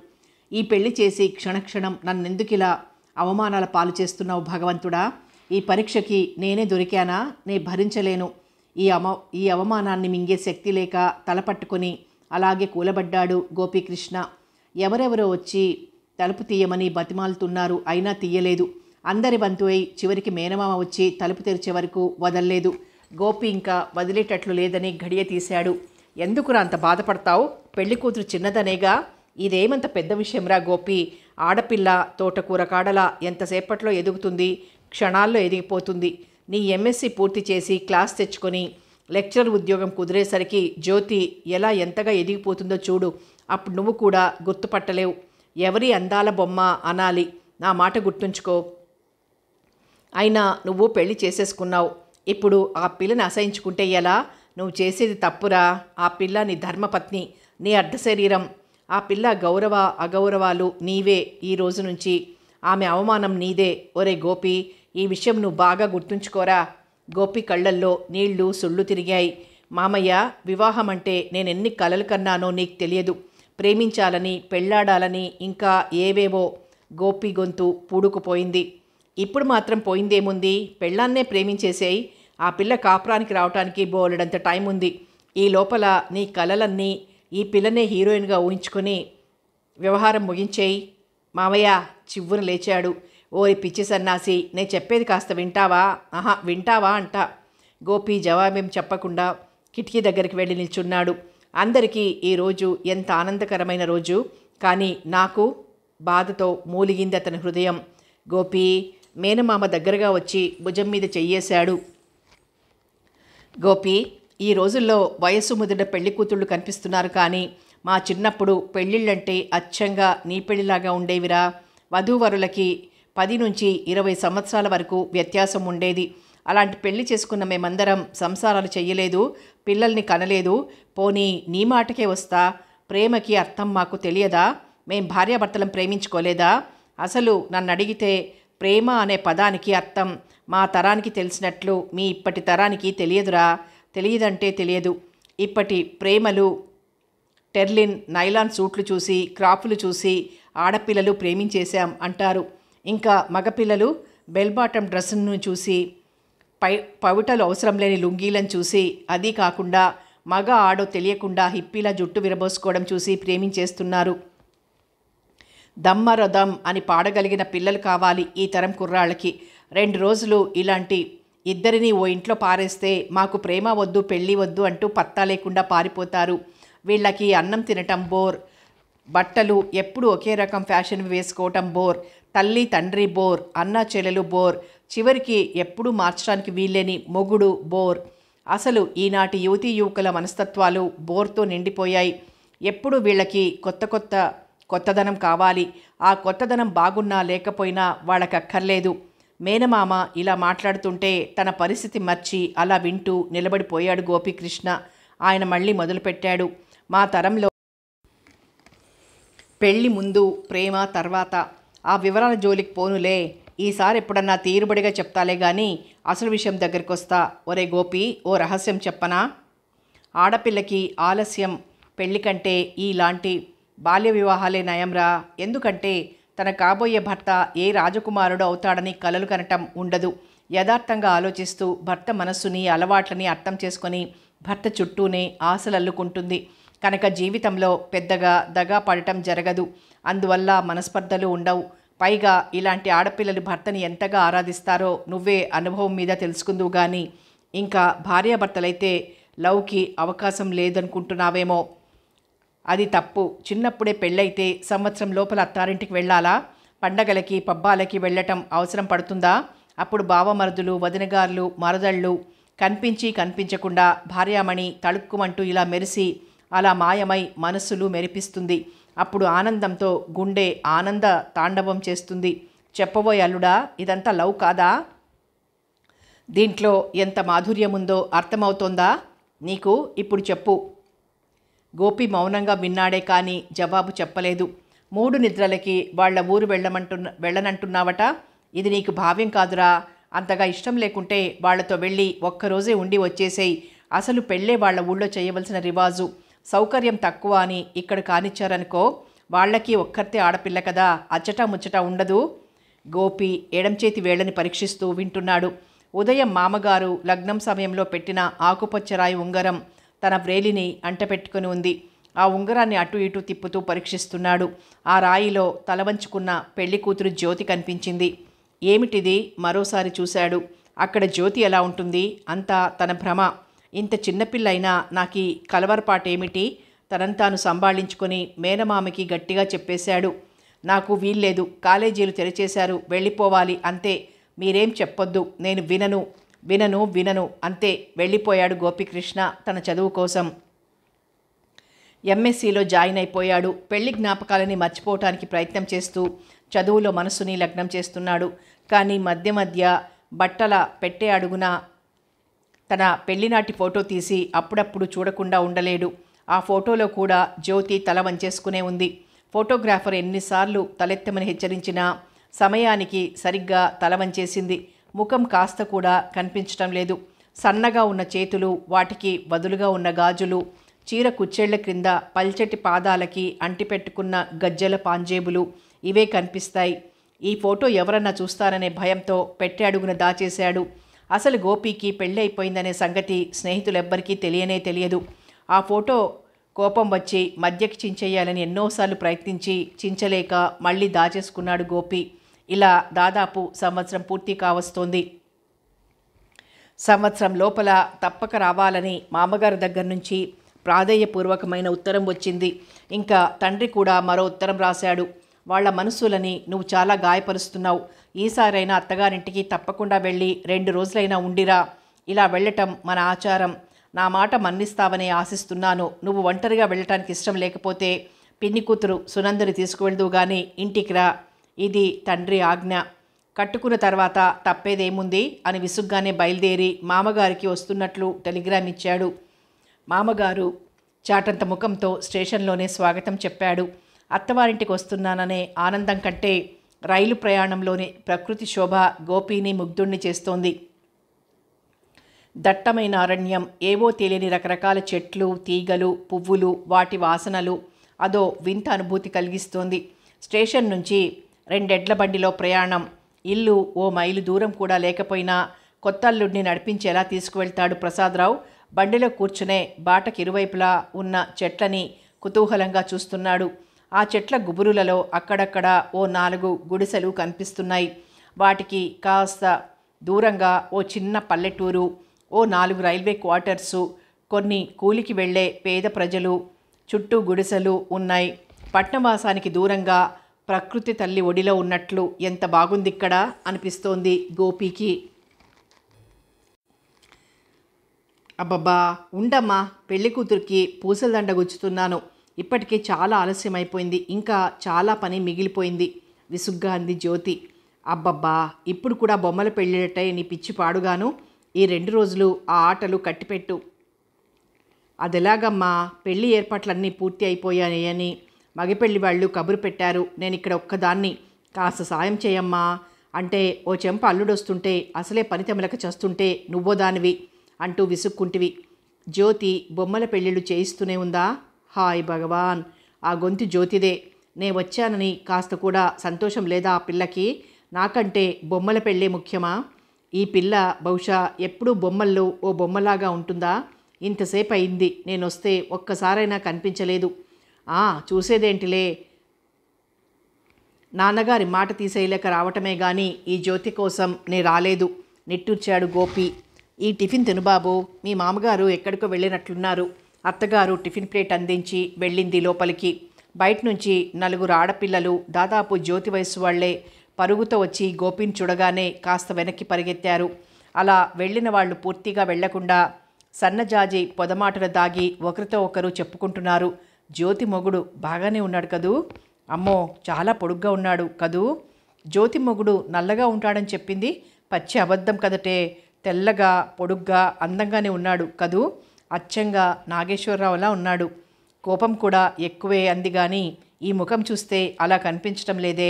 ఈ పెళ్లి చేసి క్షణక్షణం నన్నెందుకిలా అవమానాల పాలు చేస్తున్నావు భగవంతుడా? ఈ పరీక్షకి నేనే దొరికానా? నే భరించలేను. ఈ అవమానాన్ని మింగే శక్తి లేక తలపట్టుకొని అలాగే కూలబడ్డాడు గోపీకృష్ణ. ఎవరెవరో వచ్చి తలుపు తీయమని బతిమాలుతున్నారు. అయినా తీయలేదు. అందరి వంతు అయి చివరికి మేనమామ వచ్చి తలుపు తెరిచే వరకు వదల్లేదు. గోపి ఇంకా వదిలేటట్లు లేదని గడియ తీశాడు. ఎందుకురా అంత బాధపడతావు? పెళ్లి కూతురు చిన్నదనేగా. ఇదేమంత పెద్ద విషయంరా గోపి. ఆడపిల్ల తోటకూర కాడలా ఎంతసేపట్లో ఎదుగుతుంది, క్షణాల్లో ఎదిగిపోతుంది. నీ ఎంఎస్సి పూర్తి చేసి క్లాస్ తెచ్చుకొని లెక్చరర్ ఉద్యోగం కుదిరేసరికి జ్యోతి ఎలా ఎంతగా ఎదిగిపోతుందో చూడు. అప్పుడు నువ్వు కూడా గుర్తుపట్టలేవు. ఎవరి అందాల బొమ్మ అనాలి. నా మాట గుర్తుంచుకో. అయినా నువ్వు పెళ్లి చేసేసుకున్నావు. ఇప్పుడు ఆ పిల్లని అసహించుకుంటే ఎలా? నువ్వు చేసేది తప్పురా. ఆ పిల్ల నీ ధర్మపత్ని, నీ అర్ధ శరీరం. ఆ పిల్ల గౌరవ అగౌరవాలు నీవే. ఈ రోజు నుంచి ఆమె అవమానం నీదే. ఒరే గోపి, ఈ విషయం నువ్వు బాగా గుర్తుంచుకోరా. గోపి కళ్ళల్లో నీళ్లు సుళ్ళు తిరిగాయి. మామయ్య, వివాహం అంటే నేనెన్ని కలలు కన్నానో నీకు తెలియదు. ప్రేమించాలని, పెళ్లాడాలని, ఇంకా ఏవేవో. గోపి గొంతు పూడుకుపోయింది. ఇప్పుడు మాత్రం పోయిందేముంది? పెళ్ళాన్నే ప్రేమించేసేయి. ఆ పిల్ల కాపురానికి రావటానికి బోలెడంత టైం ఉంది. ఈ లోపల నీ కలలన్నీ ఈ పిల్లనే హీరోయిన్గా ఊహించుకొని వ్యవహారం ముగించేయి. మామయ్య చివ్వున లేచాడు. ఓరి పిచ్చి సన్నాసి, నేను చెప్పేది కాస్త వింటావా? ఆహా, వింటావా అంట. గోపి జవాబేం చెప్పకుండా కిటికీ దగ్గరికి వెళ్ళి నిల్చున్నాడు. అందరికీ ఈరోజు ఎంత ఆనందకరమైన రోజు, కానీ నాకు బాధతో మూలిగింది అతని హృదయం. గోపి, మేనమామ దగ్గరగా వచ్చి భుజం మీద చెయ్యేశాడు. గోపి, ఈ రోజుల్లో వయస్సు ముదిరిన పెళ్లి కూతుళ్ళు కనిపిస్తున్నారు, కానీ మా చిన్నప్పుడు పెళ్ళిళ్ళంటే అచ్చంగా నీ పెళ్లిలాగా ఉండేవిరా. వధూవరులకి 10 నుంచి 20 సంవత్సరాల వరకు వ్యత్యాసం ఉండేది. అలాంటి పెళ్లి చేసుకున్న మేమందరం సంసారాలు చెయ్యలేదు, పిల్లల్ని కనలేదు. పోనీ నీ మాటకే వస్తా. ప్రేమకి అర్థం మాకు తెలియదా? మేం భార్యాభర్తలం ప్రేమించుకోలేదా? అసలు నన్ను అడిగితే ప్రేమ అనే పదానికి అర్థం మా తరానికి తెలిసినట్లు మీ ఇప్పటి తరానికి తెలియదురా. తెలియదంటే తెలియదు. ఇప్పటి ప్రేమలు టెర్లిన్, నైలాన్ సూట్లు చూసి, క్రాఫ్లు చూసి ఆడపిల్లలు ప్రేమించేశాం అంటారు. ఇంకా మగపిల్లలు బెల్ బాటమ్ డ్రెస్సును చూసి, పవిటలు అవసరం లేని లుంగీలను చూసి, అది కాకుండా మగ ఆడో తెలియకుండా హిప్పీలా జుట్టు విరబోసుకోవడం చూసి ప్రేమించేస్తున్నారు. దమ్మరదం అని పాడగలిగిన పిల్లలు కావాలి ఈ తరం కుర్రాళ్ళకి. 2 రోజులు ఇలాంటి ఇద్దరిని ఓ ఇంట్లో పారేస్తే మాకు ప్రేమ వద్దు, పెళ్ళి వద్దు అంటూ పత్తా లేకుండా పారిపోతారు. వీళ్ళకి అన్నం తినటం బోర్, బట్టలు ఎప్పుడు ఒకే రకం ఫ్యాషన్ వేసుకోవటం బోర్, తల్లి తండ్రి బోర్, అన్న చెల్లెలు బోర్, చివరికి ఎప్పుడూ మార్చడానికి వీల్లేని మొగుడు బోర్. అసలు ఈనాటి యువతీ యువకుల మనస్తత్వాలు బోర్తో నిండిపోయాయి. ఎప్పుడు వీళ్ళకి కొత్తదనం కావాలి. ఆ కొత్తదనం బాగున్నా లేకపోయినా వాళ్ళకక్కర్లేదు. మేనమామ ఇలా మాట్లాడుతుంటే తన పరిస్థితి మర్చి అలా వింటూ నిలబడిపోయాడు గోపీకృష్ణ. ఆయన మళ్ళీ మొదలుపెట్టాడు. మా తరంలో పెళ్ళి ముందు, ప్రేమ తర్వాత. ఆ వివరాల జోలికి పోనులే. ఈసారి ఎప్పుడన్నా తీరుబడిగా చెప్తాలే గాని అసలు విషయం దగ్గరికి వస్తా. ఒరే గోపి, ఓ రహస్యం చెప్పనా? ఆడపిల్లకి ఆలస్యం పెళ్లి కంటే ఇలాంటి బాల్య వివాహాలే నయంరా. ఎందుకంటే తన కాబోయే భర్త ఏ రాజకుమారుడు అవుతాడని కలలు కనటం ఉండదు. యథార్థంగా ఆలోచిస్తూ భర్త మనస్సుని అలవాట్లని అర్థం చేసుకొని భర్త చుట్టూనే ఆశలల్లుకుంటుంది కనుక జీవితంలో పెద్దగా దగా పడటం జరగదు. అందువల్ల మనస్పర్ధలు ఉండవు. పైగా ఇలాంటి ఆడపిల్లలు భర్తని ఎంతగా ఆరాధిస్తారో నువ్వే అనుభవం మీద తెలుసుకుందువు గాని ఇంకా భార్యాభర్తలైతే లవ్కి అవకాశం లేదనుకుంటున్నావేమో. అది తప్పు. చిన్నప్పుడే పెళ్ళైతే సంవత్సరం లోపల అత్తారింటికి వెళ్ళాలా? పండగలకి పబ్బాలకి వెళ్ళటం అవసరం పడుతుందా? అప్పుడు బావమరుదులు వదినగారులు మరదళ్ళు కనిపించి కనిపించకుండా భార్యామణి తళుక్కుమంటూ ఇలా మెరిసి అలా మాయమై మనస్సులు మెరిపిస్తుంది. అప్పుడు ఆనందంతో గుండె ఆనంద తాండవం చేస్తుంది. చెప్పబోయే అల్లుడా, ఇదంతా లవ్ కాదా? దీంట్లో ఎంత మాధుర్యముందో అర్థమవుతోందా నీకు? ఇప్పుడు చెప్పు. గోపి మౌనంగా విన్నాడే కానీ జవాబు చెప్పలేదు. 3 నిద్రలకి వాళ్ల ఊరు వెళ్ళనంటున్నావట. ఇది నీకు భావ్యం కాదురా. అంతగా ఇష్టం లేకుంటే వాళ్లతో వెళ్ళి ఒక్కరోజే ఉండి వచ్చేసేయి. అసలు పెళ్ళే వాళ్ల ఊళ్ళో చేయవలసిన రివాజు. సౌకర్యం తక్కువ అని ఇక్కడ కానిచ్చారనుకో, వాళ్ళకి ఒక్కర్తే ఆడపిల్ల కదా, అచ్చటా ముచ్చటా ఉండదు. గోపి ఎడంచేతి వేళ్ళని పరీక్షిస్తూ వింటున్నాడు. ఉదయం మామగారు లగ్నం సమయంలో పెట్టిన ఆకుపచ్చరాయి ఉంగరం తన వ్రేలిని అంటపెట్టుకుని ఉంది. ఆ ఉంగరాన్ని అటు ఇటు తిప్పుతూ పరీక్షిస్తున్నాడు. ఆ రాయిలో తలవంచుకున్న పెళ్లి కూతురు జ్యోతి కనిపించింది. ఏమిటిది? మరోసారి చూశాడు. అక్కడ జ్యోతి ఎలా ఉంటుంది? అంతా తన భ్రమ. ఇంత చిన్నపిల్ల అయినా నాకీ కలవరపాటేమిటి? తనంతాను సంభాళించుకొని మేనమామకి గట్టిగా చెప్పేశాడు. నాకు వీల్లేదు, కాలేజీలు తెరిచేశారు, వెళ్ళిపోవాలి అంతే. మీరేం చెప్పొద్దు, నేను వినను అంతే. వెళ్ళిపోయాడు గోపీకృష్ణ తన చదువు కోసం. ఎంఎస్సీలో జాయిన్ అయిపోయాడు. పెళ్లి జ్ఞాపకాలని మర్చిపోవటానికి ప్రయత్నం చేస్తూ చదువులో మనస్సుని లగ్నం చేస్తున్నాడు. కానీ మధ్య మధ్య బట్టల పెట్టే అడుగున తన పెళ్లినాటి ఫోటో తీసి అప్పుడప్పుడు చూడకుండా ఉండలేడు. ఆ ఫోటోలో కూడా జ్యోతి తల వంచేసుకునే ఉంది. ఫోటోగ్రాఫర్ ఎన్నిసార్లు తలెత్తమని హెచ్చరించినా సమయానికి సరిగ్గా తల వంచేసింది. ముఖం కాస్త కూడా కనిపించటం లేదు. సన్నగా ఉన్న చేతులు, వాటికి వదులుగా ఉన్న గాజులు, చీర కుచ్చేళ్ల క్రింద పల్చటి పాదాలకి అంటిపెట్టుకున్న గజ్జెల పాంజేబులు ఇవే కనిపిస్తాయి. ఈ ఫోటో ఎవరన్నా చూస్తారనే భయంతో పెట్టే అడుగున దాచేశాడు. అసలు గోపికి పెళ్ళి అయిపోయిందనే సంగతి స్నేహితులెవ్వరికీ తెలియదు. ఆ ఫోటో కోపం వచ్చి మధ్యకి చించేయాలని ఎన్నోసార్లు ప్రయత్నించి చించలేక మళ్ళీ దాచేసుకున్నాడు గోపి. ఇలా దాదాపు సంవత్సరం పూర్తి కావస్తోంది. సంవత్సరం లోపల తప్పక రావాలని మామగారి దగ్గర నుంచి ప్రాధేయపూర్వకమైన ఉత్తరం వచ్చింది. ఇంకా తండ్రి కూడా మరో ఉత్తరం రాశాడు. వాళ్ల మనసులని నువ్వు చాలా గాయపరుస్తున్నావు. ఈసారైనా అత్తగారింటికి తప్పకుండా వెళ్ళి 2 రోజులైనా ఉండిరా. ఇలా వెళ్ళటం మన ఆచారం. నా మాట మన్నిస్తావని ఆశిస్తున్నాను. నువ్వు ఒంటరిగా వెళ్ళటానికి ఇష్టం లేకపోతే పిన్ని కూతురు సునందని తీసుకువెళ్దువు గాని ఇంటికి రా. ఇది తండ్రి ఆజ్ఞ. కట్టుకున్న తర్వాత తప్పేదేముంది అని విసుగ్గానే బయలుదేరి మామగారికి వస్తున్నట్లు టెలిగ్రామ్ ఇచ్చాడు. మామగారు చాటంత ముఖంతో స్టేషన్లోనే స్వాగతం చెప్పాడు. అత్తవారింటికి వస్తున్నాననే ఆనందం కంటే రైలు ప్రయాణంలోని ప్రకృతి శోభ గోపిని ముగ్ధుణ్ణి చేస్తోంది. దట్టమైన అరణ్యం, ఏవో తెలియని రకరకాల చెట్లు, తీగలు, పువ్వులు, వాటి వాసనలు అదో వింత అనుభూతి కలిగిస్తోంది. స్టేషన్ నుంచి 2 ఎడ్ల బండిలో ప్రయాణం. ఇల్లు ఓ మైలు దూరం కూడా లేకపోయినా కొత్తల్లుడిని నడిపించేలా తీసుకువెళ్తాడు ప్రసాదరావు. బండిలో కూర్చునే బాటకి ఇరువైపులా ఉన్న చెట్లని కుతూహలంగా చూస్తున్నాడు. ఆ చెట్ల గుబురులలో అక్కడక్కడ ఓ 4 గుడిసెలు కనిపిస్తున్నాయి. వాటికి కాస్త దూరంగా ఓ చిన్న పల్లెటూరు, ఓ 4 రైల్వే క్వార్టర్సు, కొన్ని కూలికి వెళ్లే పేద ప్రజలు, చుట్టూ గుడిసెలు ఉన్నాయి. పట్నవాసానికి దూరంగా ప్రకృతి తల్లి ఒడిలో ఉన్నట్లు ఎంత బాగుందిక్కడ అనిపిస్తోంది గోపికి. అబ్బబ్బా, ఉండమ్మా, పెళ్లి కూతురికి పూసల దండ గుచ్చుతున్నాను. ఇప్పటికే చాలా ఆలస్యమైపోయింది, ఇంకా చాలా పని మిగిలిపోయింది విసుగ్గా అంది జ్యోతి. అబ్బబ్బా, ఇప్పుడు కూడా బొమ్మల పెళ్ళేటై నీ పిచ్చి పాడుగాను. ఈ 2 రోజులు ఆ ఆటలు కట్టిపెట్టు. అదెలాగమ్మా? పెళ్లి ఏర్పాట్లన్నీ పూర్తి అయిపోయాయని మగపెళ్లి వాళ్ళు కబురు పెట్టారు. నేను ఇక్కడ ఒక్కదాన్ని. కాస్త సాయం చేయమ్మా అంటే ఓ చెంప అల్లుడొస్తుంటే అసలే పని తెమలక చేస్తుంటే నువ్వో దానివి అంటూ విసుక్కుంటివి. జ్యోతి బొమ్మల పెళ్ళిళ్ళు చేయిస్తూనే ఉందా? హాయ్ భగవాన్, ఆ గొంతు జ్యోతిదే. నే వచ్చానని కాస్త కూడా సంతోషం లేదా ఆ పిల్లకి? నాకంటే బొమ్మల పెళ్ళే ముఖ్యమా? ఈ పిల్ల బహుశా ఎప్పుడూ బొమ్మల్లో ఓ బొమ్మలాగా ఉంటుందా? ఇంతసేపు అయింది నేనొస్తే ఒక్కసారైనా కనిపించలేదు. చూసేదేంటిలే, నాన్నగారి మాట తీసేయలేక రావటమే గాని ఈ జ్యోతి కోసం నే రాలేదు నిట్టూర్చాడు గోపి. ఈ టిఫిన్ తిను బాబు, మీ మామగారు ఎక్కడికో వెళ్ళినట్లున్నారు. అత్తగారు టిఫిన్ ప్లేట్ అందించి వెళ్ళింది లోపలికి. బయట నుంచి 4 ఆడపిల్లలు దాదాపు జ్యోతి వయస్సు వాళ్లే పరుగుతో వచ్చి గోపిని చూడగానే కాస్త వెనక్కి పరిగెత్తారు. అలా వెళ్ళిన వాళ్ళు పూర్తిగా వెళ్లకుండా సన్నజాజి పొదమాటలు దాగి ఒకరితో ఒకరు చెప్పుకుంటున్నారు. జ్యోతి మొగుడు బాగానే ఉన్నాడు కదూ? అమ్మో, చాలా పొడుగ్గా ఉన్నాడు కదూ? జ్యోతి మొగుడు నల్లగా ఉంటాడని చెప్పింది పచ్చి అబద్ధం కదటే. తెల్లగా పొడుగ్గా అందంగానే ఉన్నాడు కదూ? అచ్చంగా నాగేశ్వరరావులా ఉన్నాడు. కోపం కూడా ఎక్కువే అంది గాని ఈ ముఖం చూస్తే అలా కనిపించటం లేదే.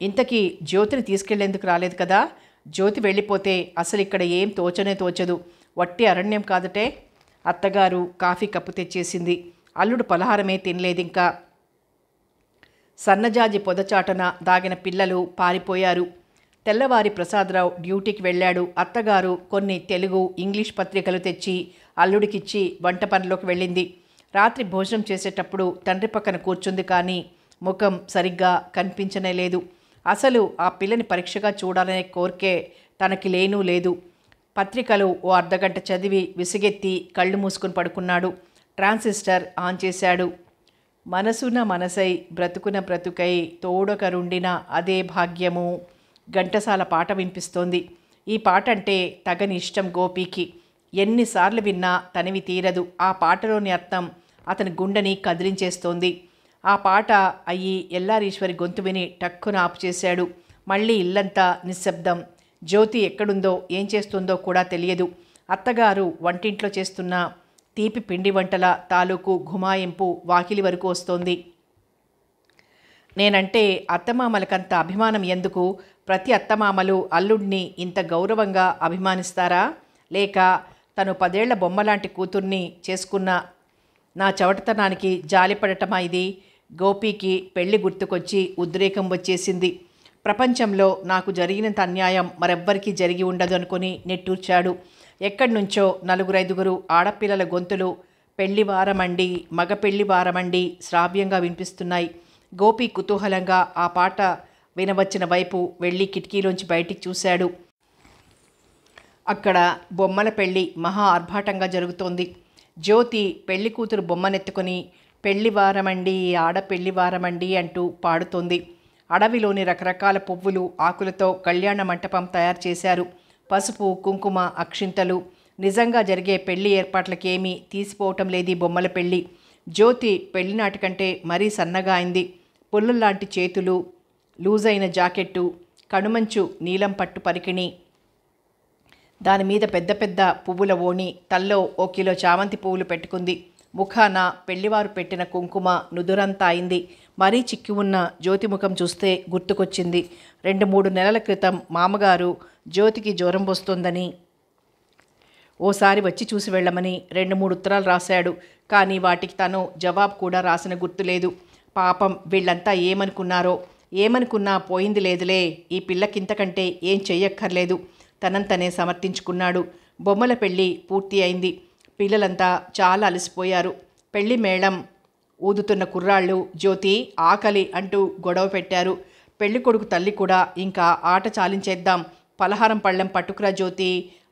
ఇంతకీ జ్యోతిని తీసుకెళ్లేందుకు రాలేదు కదా? జ్యోతి వెళ్ళిపోతే అసలు ఇక్కడ ఏం తోచనే తోచదు. వట్టి అరణ్యం కాదటే. అత్తగారు కాఫీ కప్పు తెచ్చేసింది. అల్లుడు పలహారమే తినలేదింకా. సన్నజాజి పొదచాటన దాగిన పిల్లలు పారిపోయారు. తెల్లవారి ప్రసాదరావు డ్యూటీకి వెళ్ళాడు. అత్తగారు కొన్ని తెలుగు ఇంగ్లీష్ పత్రికలు తెచ్చి అల్లుడికిచ్చి వంట పనిలోకి వెళ్ళింది. రాత్రి భోజనం చేసేటప్పుడు తండ్రి పక్కన కూర్చుంది కానీ ముఖం సరిగ్గా కనిపించనే లేదు. అసలు ఆ పిల్లని పరీక్షగా చూడాలనే కోరికే తనకి లేనూ లేదు. పత్రికలు ఓ అర్ధగంట చదివి విసిగెత్తి కళ్ళు మూసుకుని పడుకున్నాడు. ట్రాన్సిస్టర్ ఆన్ చేశాడు. మనసున మనసై బ్రతుకున బ్రతుకై తోడకరుండిన అదే భాగ్యము ఘంటసాల పాట వినిపిస్తోంది. ఈ పాట అంటే తగని ఇష్టం గోపీకి. ఎన్నిసార్లు విన్నా తనివి తీరదు. ఆ పాటలోని అర్థం అతని గుండెని కదిలించేస్తోంది. ఆ పాట అయ్యి ఎల్లారీశ్వరి గొంతు విని టక్కున ఆపు చేశాడు. మళ్ళీ ఇల్లంతా నిశ్శబ్దం. జ్యోతి ఎక్కడుందో ఏం చేస్తుందో కూడా తెలియదు. అత్తగారు వంటింట్లో చేస్తున్న తీపి పిండి వంటల తాలూకు గుమాయింపు వాకిలి వరకు వస్తోంది. నేనంటే అత్తమామలకంత అభిమానం ఎందుకు? ప్రతి అత్తమామలు అల్లుడిని ఇంత గౌరవంగా అభిమానిస్తారా? లేక తను 10 ఏళ్ల బొమ్మలాంటి కూతుర్ని చేసుకున్న నా చవటతనానికి జాలిపడటమా ఇది? గోపీకి పెళ్లి గుర్తుకొచ్చి ఉద్రేకం వచ్చేసింది. ప్రపంచంలో నాకు జరిగినంత అన్యాయం మరెవ్వరికీ జరిగి ఉండదు అనుకుని నిట్టూర్చాడు. ఎక్కడి నుంచో 4-5 ఆడపిల్లల గొంతులు పెళ్లివారమండి, మగ పెళ్లివారమండి శ్రావ్యంగా వినిపిస్తున్నాయి. గోపి కుతూహలంగా ఆ పాట వినవచ్చిన వైపు వెళ్ళి కిటికీలోంచి బయటికి చూశాడు. అక్కడ బొమ్మల పెళ్లి మహా ఆర్భాటంగా జరుగుతోంది. జ్యోతి పెళ్లి కూతురు బొమ్మనెత్తుకొని పెళ్లివారమండి, ఆడపెళ్లివారమండి అంటూ పాడుతోంది. అడవిలోని రకరకాల పువ్వులు ఆకులతో కళ్యాణ మంటపం తయారు చేశారు. పసుపు, కుంకుమ, అక్షింతలు. నిజంగా జరిగే పెళ్లి ఏర్పాట్లకేమీ తీసిపోవటం లేదు ఈ బొమ్మల పెళ్లి. జ్యోతి పెళ్లినాటి కంటే మరీ సన్నగా అయింది. పుల్లల్లాంటి చేతులు, లూజైన జాకెట్టు, కనుమంచు నీలం పట్టు పరికిణి, దానిమీద పెద్ద పెద్ద పువ్వుల ఓణి, తల్లో 1 కిలో చామంతి పువ్వులు పెట్టుకుంది. ముఖాన పెళ్లివారు పెట్టిన కుంకుమ నుదురంతా అయింది. మరీ చిక్కి ఉన్న జ్యోతి ముఖం చూస్తే గుర్తుకొచ్చింది. 2-3 నెలల క్రితం మామగారు జ్యోతికి జ్వరం వస్తోందని ఓసారి వచ్చి చూసి వెళ్ళమని 2-3 ఉత్తరాలు రాశాడు. కానీ వాటికి తను జవాబు కూడా రాసిన గుర్తులేదు. పాపం వీళ్ళంతా ఏమనుకున్నా పోయింది లేదులే. ఈ పిల్లకింతకంటే ఏం చెయ్యక్కర్లేదు. తనంతనే సమర్థించుకున్నాడు. బొమ్మల పెళ్ళి పూర్తి అయింది. పిల్లలంతా చాలా అలసిపోయారు. పెళ్లి మేళం ఊదుతున్న కుర్రాళ్ళు జ్యోతి ఆకలి అంటూ గొడవ పెట్టారు. పెళ్లి కొడుకు తల్లి కూడా ఇంకా ఆట చాలించేద్దాం, పలహారం పళ్ళెం పట్టుకురా జ్యోతి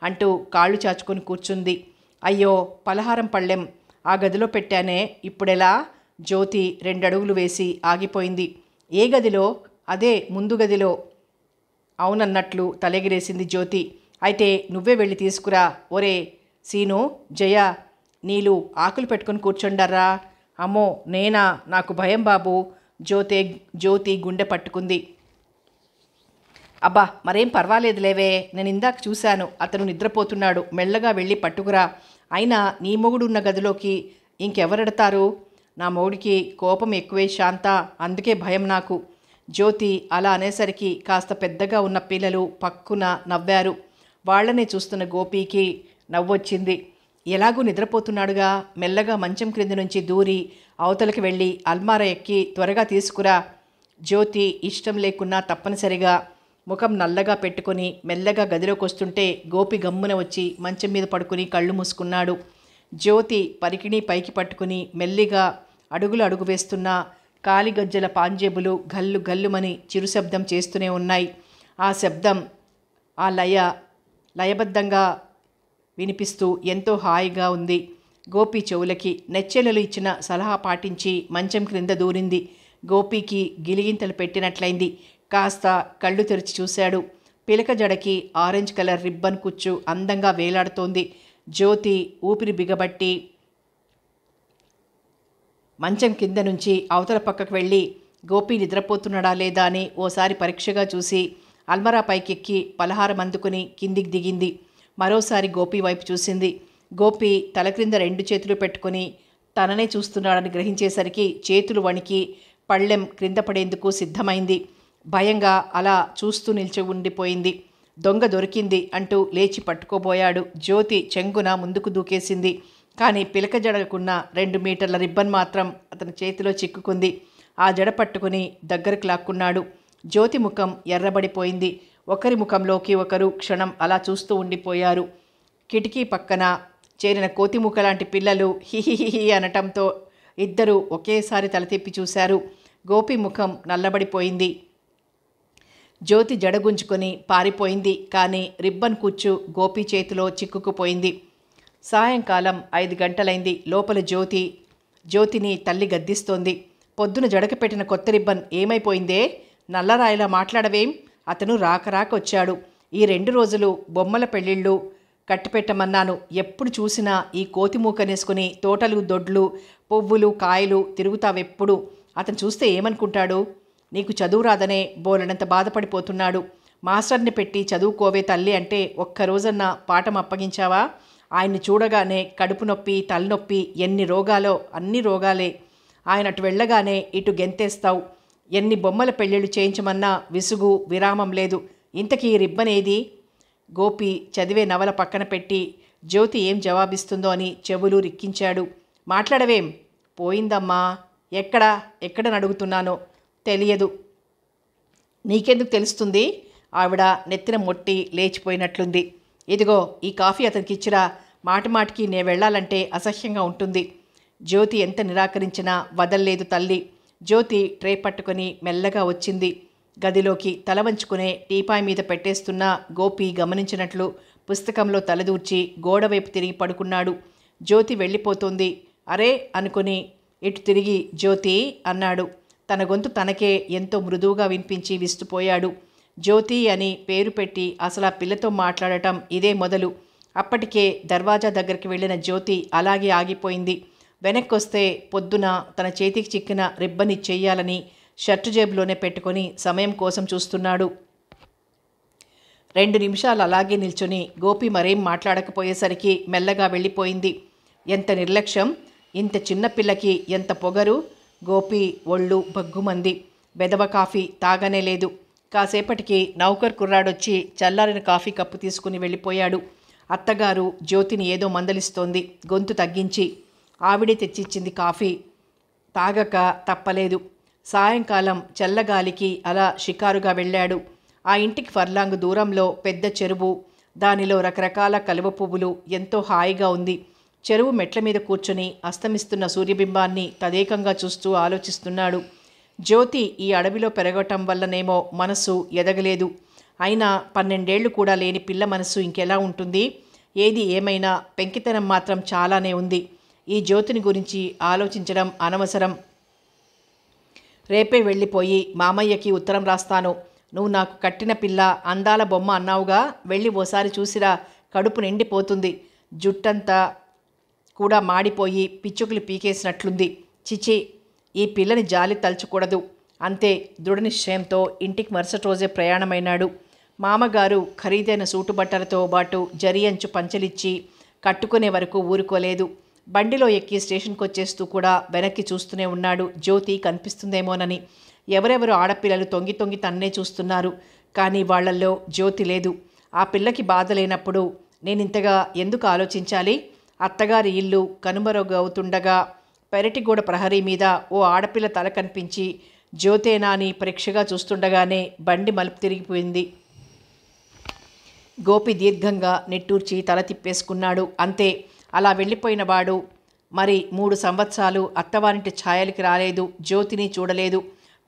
అంటూ కాళ్ళు చాచుకొని కూర్చుంది. అయ్యో, పలహారం పళ్ళెం ఆ గదిలో పెట్టానే, ఇప్పుడెలా? జ్యోతి 2 అడుగులు వేసి ఆగిపోయింది. ఏ గదిలో? అదే ముందు గదిలో. అవునన్నట్లు తలెగిరేసింది జ్యోతి. అయితే నువ్వే వెళ్ళి తీసుకురా. ఒరే సీను, జయ, నీళ్ళు ఆకులు పెట్టుకుని కూర్చోండర్రా. అమ్మో, నేనా? నాకు భయం బాబు. జ్యోతి గుండె పట్టుకుంది. అబ్బా, మరేం పర్వాలేదులేవే. నేను ఇందాక చూశాను, అతను నిద్రపోతున్నాడు. మెల్లగా వెళ్ళి పట్టుకురా. అయినా నీ మొగుడున్న గదిలోకి ఇంకెవరెడతారు? నా మొగుడికి కోపం ఎక్కువే శాంత, అందుకే భయం నాకు. జ్యోతి అలా అనేసరికి కాస్త పెద్దగా ఉన్న పిల్లలు పక్కున నవ్వారు. వాళ్లనే చూస్తున్న గోపీకి నవ్వొచ్చింది. ఎలాగూ నిద్రపోతున్నాడుగా. మెల్లగా మంచం క్రింద నుంచి దూరి అవతలకి వెళ్ళి అల్మారా ఎక్కి త్వరగా తీసుకురా. జ్యోతి ఇష్టం లేకున్నా తప్పనిసరిగా ముఖం నల్లగా పెట్టుకుని మెల్లగా గదిలోకి వస్తుంటే గోపి గమ్మున వచ్చి మంచం మీద పడుకుని కళ్ళు మూసుకున్నాడు. జ్యోతి పరికిణి పైకి పట్టుకుని మెల్లిగా అడుగులు అడుగు వేస్తున్నా కాలిగజ్జల పాంజేబులు గల్లు గల్లుమని చిరుశబ్దం చేస్తూనే ఉన్నాయి. ఆ శబ్దం ఆ లయబద్ధంగా వినిపిస్తూ ఎంతో హాయిగా ఉంది. గోపి చెవులకి. నెచ్చెలలు ఇచ్చిన సలహా పాటించి మంచం క్రింద దూరింది. గోపికి గిలిగింతలు పెట్టినట్లయింది. కాస్త కళ్ళు తెరిచి చూశాడు. పిలక జడకి ఆరెంజ్ కలర్ రిబ్బన్ కుచ్చు అందంగా వేలాడుతోంది. జ్యోతి ఊపిరి బిగబట్టి మంచం కింద నుంచి అవతల పక్కకు వెళ్ళి గోపి నిద్రపోతున్నాడా లేదా అని ఓసారి పరీక్షగా చూసి అల్మరా పైకెక్కి పలహారం అందుకుని కిందికి దిగింది. మరోసారి గోపి వైపు చూసింది. గోపి తల క్రింద 2 చేతులు పెట్టుకుని తననే చూస్తున్నాడని గ్రహించేసరికి చేతులు వణికి పళ్ళెం క్రింద పడేందుకు సిద్ధమైంది. భయంగా అలా చూస్తూ నిల్చి ఉండిపోయింది. దొంగ దొరికింది అంటూ లేచి పట్టుకోబోయాడు. జ్యోతి చెంగున ముందుకు దూకేసింది. కానీ పిలక జడకున్న 2 మీటర్ల రిబ్బన్ మాత్రం అతని చేతిలో చిక్కుకుంది. ఆ జడ పట్టుకుని దగ్గరకు లాక్కున్నాడు. జ్యోతి ముఖం ఎర్రబడిపోయింది. ఒకరి ముఖంలోకి ఒకరు క్షణం అలా చూస్తూ ఉండిపోయారు. కిటికీ పక్కన చేరిన కోతిముఖ లాంటి పిల్లలు హిహిహిహి అనటంతో ఇద్దరూ ఒకేసారి తల తిప్పి చూశారు. గోపి ముఖం నల్లబడిపోయింది. జ్యోతి జడగుంజుకొని పారిపోయింది. కానీ రిబ్బన్ కుచ్చు గోపి చేతిలో చిక్కుకుపోయింది. సాయంకాలం 5 గంటలైంది. లోపల జ్యోతిని తల్లి గద్దిస్తోంది. పొద్దున జడక పెట్టిన కొత్త రిబ్బన్ ఏమైపోయిందే? నల్లరాయిలా మాట్లాడవేం? అతను రాక వచ్చాడు. ఈ 2 రోజులు బొమ్మల పెళ్ళిళ్ళు కట్టిపెట్టమన్నాను. ఎప్పుడు చూసినా ఈ కోతిమూకనేసుకుని తోటలు దొడ్లు పువ్వులు కాయలు తిరుగుతావెప్పుడు. అతను చూస్తే ఏమనుకుంటాడు? నీకు చదువు రాదనే బోలెడంత బాధపడిపోతున్నాడు. మాస్టర్ని పెట్టి చదువుకోవే తల్లి అంటే ఒక్కరోజన్నా పాఠం అప్పగించావా? ఆయన్ని చూడగానే కడుపు నొప్పి తలనొప్పి ఎన్ని రోగాలో అన్ని రోగాలే. ఆయన అటు వెళ్ళగానే ఇటు గెంతేస్తావు. ఎన్ని బొమ్మల పెళ్ళిళ్ళు చేయించమన్నా విసుగు విరామం లేదు. ఇంతకీ రిబ్బన్ ఏది? గోపి చదివే నవల పక్కన పెట్టి జ్యోతి ఏం జవాబిస్తుందో అని చెవులు రిక్కించాడు. మాట్లాడవేం? పోయిందమ్మా. ఎక్కడని అడుగుతున్నానో. తెలియదు. నీకెందుకు తెలుస్తుంది? ఆవిడ నెత్తిన మొట్టి లేచిపోయినట్లుంది. ఇదిగో ఈ కాఫీ అతనికి ఇచ్చిరా. మాటిమాటికి నే వెళ్ళాలంటే అసహ్యంగా ఉంటుంది. జ్యోతి ఎంత నిరాకరించినా వదల్లేదు తల్లి. జ్యోతి ట్రే పట్టుకొని మెల్లగా వచ్చింది. గదిలోకి తల వంచుకునే టీపాయ్ మీద పెట్టేస్తున్న గోపి గమనించినట్లు పుస్తకంలో తలదూర్చి గోడవైపు తిరిగి పడుకున్నాడు. జ్యోతి వెళ్ళిపోతుంది. అరే అనుకుని ఇటు తిరిగి జ్యోతి అన్నాడు. తన గొంతు తనకే ఎంతో మృదువుగా వినిపించి విస్తుపోయాడు. జ్యోతి అని పేరు పెట్టి అసలు ఆ పిల్లతో మాట్లాడటం ఇదే మొదలు. అప్పటికే దర్వాజా దగ్గరికి వెళ్ళిన జ్యోతి అలాగే ఆగిపోయింది. వెనక్కొస్తే పొద్దున తన చేతికి చిక్కిన రిబ్బన్ ఇచ్చేయాలని షర్టు జేబులోనే పెట్టుకొని సమయం కోసం చూస్తున్నాడు. 2 నిమిషాలు అలాగే నిల్చుని గోపి మరేం మాట్లాడకపోయేసరికి మెల్లగా వెళ్ళిపోయింది. ఎంత నిర్లక్ష్యం! ఇంత చిన్న పిల్లకి ఎంత పొగరు! గోపి ఒళ్ళు బగ్గుమంది. బెదవ కాఫీ తాగనే లేదు. కాసేపటికి నౌకర్ కుర్రాడొచ్చి చల్లారిన కాఫీ కప్పు తీసుకుని వెళ్ళిపోయాడు. అత్తగారు జ్యోతిని ఏదో మందలిస్తోంది గొంతు తగ్గించి. ఆవిడే తెచ్చిచ్చింది కాఫీ. తాగక తప్పలేదు. సాయంకాలం చల్లగాలికి అలా షికారుగా వెళ్ళాడు. ఆ ఇంటికి ఫర్లాంగ్ దూరంలో పెద్ద చెరువు. దానిలో రకరకాల కలువ పువ్వులు. ఎంతో హాయిగా ఉంది. చెరువు మెట్ల మీద కూర్చొని అస్తమిస్తున్న సూర్యబింబాన్ని తదేకంగా చూస్తూ ఆలోచిస్తున్నాడు. జ్యోతి ఈ అడవిలో పెరగటం వల్లనేమో మనసు ఎదగలేదు. అయినా 12 ఏళ్లు కూడా లేని పిల్ల మనసు ఇంకెలా ఉంటుంది? ఏది ఏమైనా పెంకితనం మాత్రం చాలానే ఉంది. ఈ జ్యోతిని గురించి ఆలోచించడం అనవసరం. రేపే వెళ్ళిపోయి మామయ్యకి ఉత్తరం రాస్తాను. నువ్వు నాకు కట్టిన పిల్ల అందాల బొమ్మ అన్నావుగా, వెళ్ళి ఓసారి చూసిరా. కడుపు నిండిపోతుంది. జుట్టంతా కూడా మాడిపోయి పిచ్చుకులు పీకేసినట్లుంది. చిచి, ఈ పిల్లని జాలి తలుచకూడదు. అంతే దృఢ నిశ్చయంతో ఇంటికి మరుసటి రోజే ప్రయాణమైనాడు. మామగారు ఖరీదైన సూటు బట్టలతో పాటు జరి అంచు పంచలిచ్చి కట్టుకునే వరకు ఊరుకోలేదు. బండిలో ఎక్కి స్టేషన్కి వచ్చేస్తూ కూడా వెనక్కి చూస్తూనే ఉన్నాడు. జ్యోతి కనిపిస్తుందేమోనని. ఎవరెవరు ఆడపిల్లలు తొంగి తొంగి తన్నే చూస్తున్నారు. కానీ వాళ్లల్లో జ్యోతి లేదు. ఆ పిల్లకి బాధ లేనప్పుడు నేనింతగా ఎందుకు ఆలోచించాలి? అత్తగారి ఇల్లు కనుమరుగవుతుండగా పెరటిగోడ ప్రహరీ మీద ఓ ఆడపిల్ల తల కనిపించి జ్యోతేనా అని పరీక్షగా చూస్తుండగానే బండి మలుపు తిరిగిపోయింది. గోపి దీర్ఘంగా నిట్టూర్చి తల తిప్పేసుకున్నాడు. అంతే. అలా వెళ్ళిపోయిన వాడు మరి 3 సంవత్సరాలు అత్తవారింటి ఛాయలకి రాలేదు, జ్యోతిని చూడలేదు.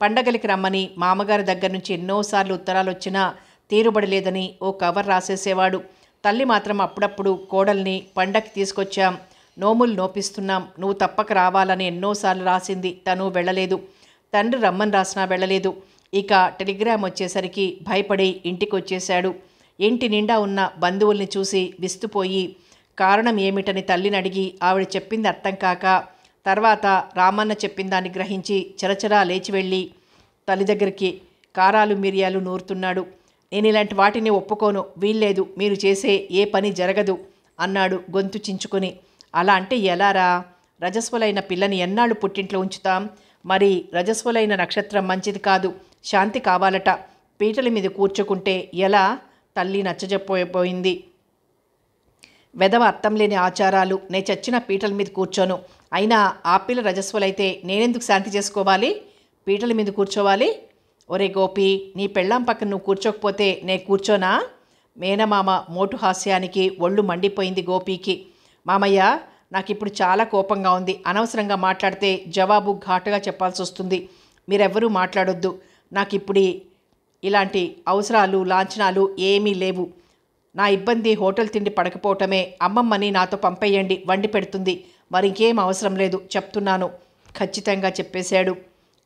పండగలకి రమ్మని మామగారి దగ్గర నుంచి ఎన్నోసార్లు ఉత్తరాలు వచ్చినా తీరుబడలేదని ఓ కవర్ రాసేసేవాడు. తల్లి మాత్రం అప్పుడప్పుడు కోడల్ని పండగకి తీసుకొచ్చాం, నోములు నోపిస్తున్నాం, నువ్వు తప్పక రావాలని ఎన్నోసార్లు రాసింది. తను వెళ్ళలేదు. తండ్రి రమ్మని రాసినా వెళ్ళలేదు. ఇక టెలిగ్రామ్ వచ్చేసరికి భయపడి ఇంటికి వచ్చేశాడు. ఇంటి నిండా ఉన్న బంధువుల్ని చూసి విస్తుపోయి కారణం ఏమిటని తల్లిని అడిగి ఆవిడ చెప్పింది అర్థం కాక తర్వాత రామన్న చెప్పిన దాన్ని గ్రహించి చరచరా లేచి వెళ్ళి తల్లి దగ్గరికి కారాలు మిరియాలు నూరుతున్నాడు. నేను ఇలాంటి వాటిని ఒప్పుకోను, వీల్లేదు, మీరు చేసే ఏ పని జరగదు అన్నాడు గొంతు చించుకొని. అలా అంటే ఎలారా? రజస్వలైన పిల్లని ఎన్నాళ్ళు పుట్టింట్లో ఉంచుతాం? మరి రజస్వలైన నక్షత్రం మంచిది కాదు, శాంతి కావాలట. పీటల మీద కూర్చుకుంటే ఎలా? తల్లి నచ్చజెప్పోయింది. వెధవ అర్థం లేని ఆచారాలు. నే చచ్చిన పీటల మీద కూర్చోను. అయినా ఆ పిల్ల రజస్వలైతే నేనెందుకు శాంతి చేసుకోవాలి? పీటల మీద కూర్చోవాలి? ఒరే గోపి, నీ పెళ్ళాం పక్కన నువ్వు కూర్చోకపోతే నే కూర్చోనా? మేనమామ మోటు హాస్యానికి ఒళ్ళు మండిపోయింది గోపీకి. మామయ్య, నాకిప్పుడు చాలా కోపంగా ఉంది. అనవసరంగా మాట్లాడితే జవాబు ఘాటుగా చెప్పాల్సి వస్తుంది. మీరెవ్వరూ మాట్లాడొద్దు. నాకిప్పుడు ఇలాంటి అవసరాలు లాంఛనాలు ఏమీ లేవు. నా ఇబ్బంది హోటల్ తిండి పడకపోవటమే. అమ్మమ్మని నాతో పంపేయండి, వండి పెడుతుంది. మరింకేం అవసరం లేదు, చెప్తున్నాను ఖచ్చితంగా చెప్పేశాడు.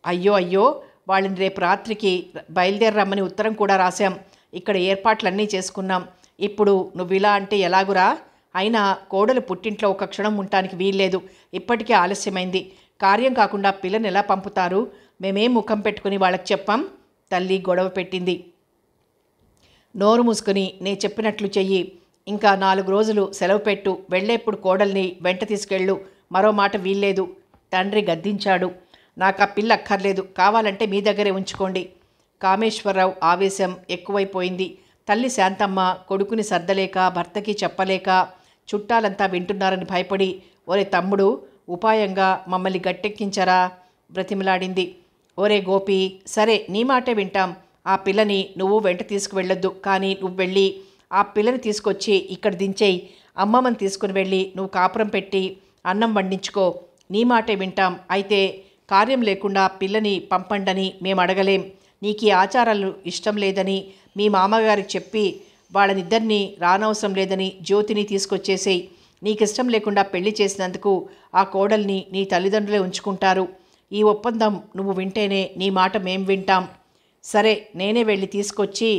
అయ్యో అయ్యో, వాళ్ళని రేపు రాత్రికి బయలుదేరమ్మని ఉత్తరం కూడా రాశాం. ఇక్కడ ఏర్పాట్లన్నీ చేసుకున్నాం. ఇప్పుడు నువ్వు ఇలా అంటే ఎలాగురా? అయినా కోడలు పుట్టింట్లో ఒక క్షణం ఉండటానికి వీల్లేదు. ఇప్పటికే ఆలస్యమైంది. కార్యం కాకుండా పిల్లని ఎలా పంపుతారు? మేమేం ముఖం పెట్టుకుని వాళ్ళకి చెప్పాం? తల్లి గొడవ పెట్టింది. నోరు మూసుకొని నే చెప్పినట్లు చెయ్యి. ఇంకా 4 రోజులు సెలవు పెట్టు. వెళ్ళేప్పుడు కోడల్ని వెంట తీసుకెళ్ళు. మరో మాట వీల్లేదు. తండ్రి గద్దించాడు. నాకు ఆ పిల్ల అక్కర్లేదు, కావాలంటే మీ దగ్గరే ఉంచుకోండి. కామేశ్వరరావు ఆవేశం ఎక్కువైపోయింది. తల్లి శాంతమ్మ కొడుకుని సర్దలేక భర్తకి చెప్పలేక చుట్టాలంతా వింటున్నారని భయపడి, ఒరే తమ్ముడు, ఉపాయంగా మమ్మల్ని గట్టెక్కించరా బ్రతిమలాడింది. ఒరే గోపి, సరే నీ మాటే వింటాం. ఆ పిల్లని నువ్వు వెంట తీసుకువెళ్ళొద్దు. కానీ నువ్వు వెళ్ళి ఆ పిల్లని తీసుకొచ్చి ఇక్కడ దించేయి. అమ్మమ్మని తీసుకుని వెళ్ళి నువ్వు కాపురం పెట్టి అన్నం వండించుకో. నీ మాటే వింటాం. అయితే కార్యం లేకుండా పిల్లని పంపండని మేము అడగలేం. నీకు ఈ ఆచారాలు ఇష్టం లేదని మీ మామగారికి చెప్పి వాళ్ళనిద్దరినీ రానవసరం లేదని జ్యోతిని తీసుకొచ్చేసేయి. నీకు ఇష్టం లేకుండా పెళ్లి చేసినందుకు ఆ కోడల్ని నీ తల్లిదండ్రులే ఉంచుకుంటారు. ఈ ఒప్పందం నువ్వు వింటేనే నీ మాట మేం వింటాం. సరే, నేనే వెళ్ళి తీసుకొచ్చి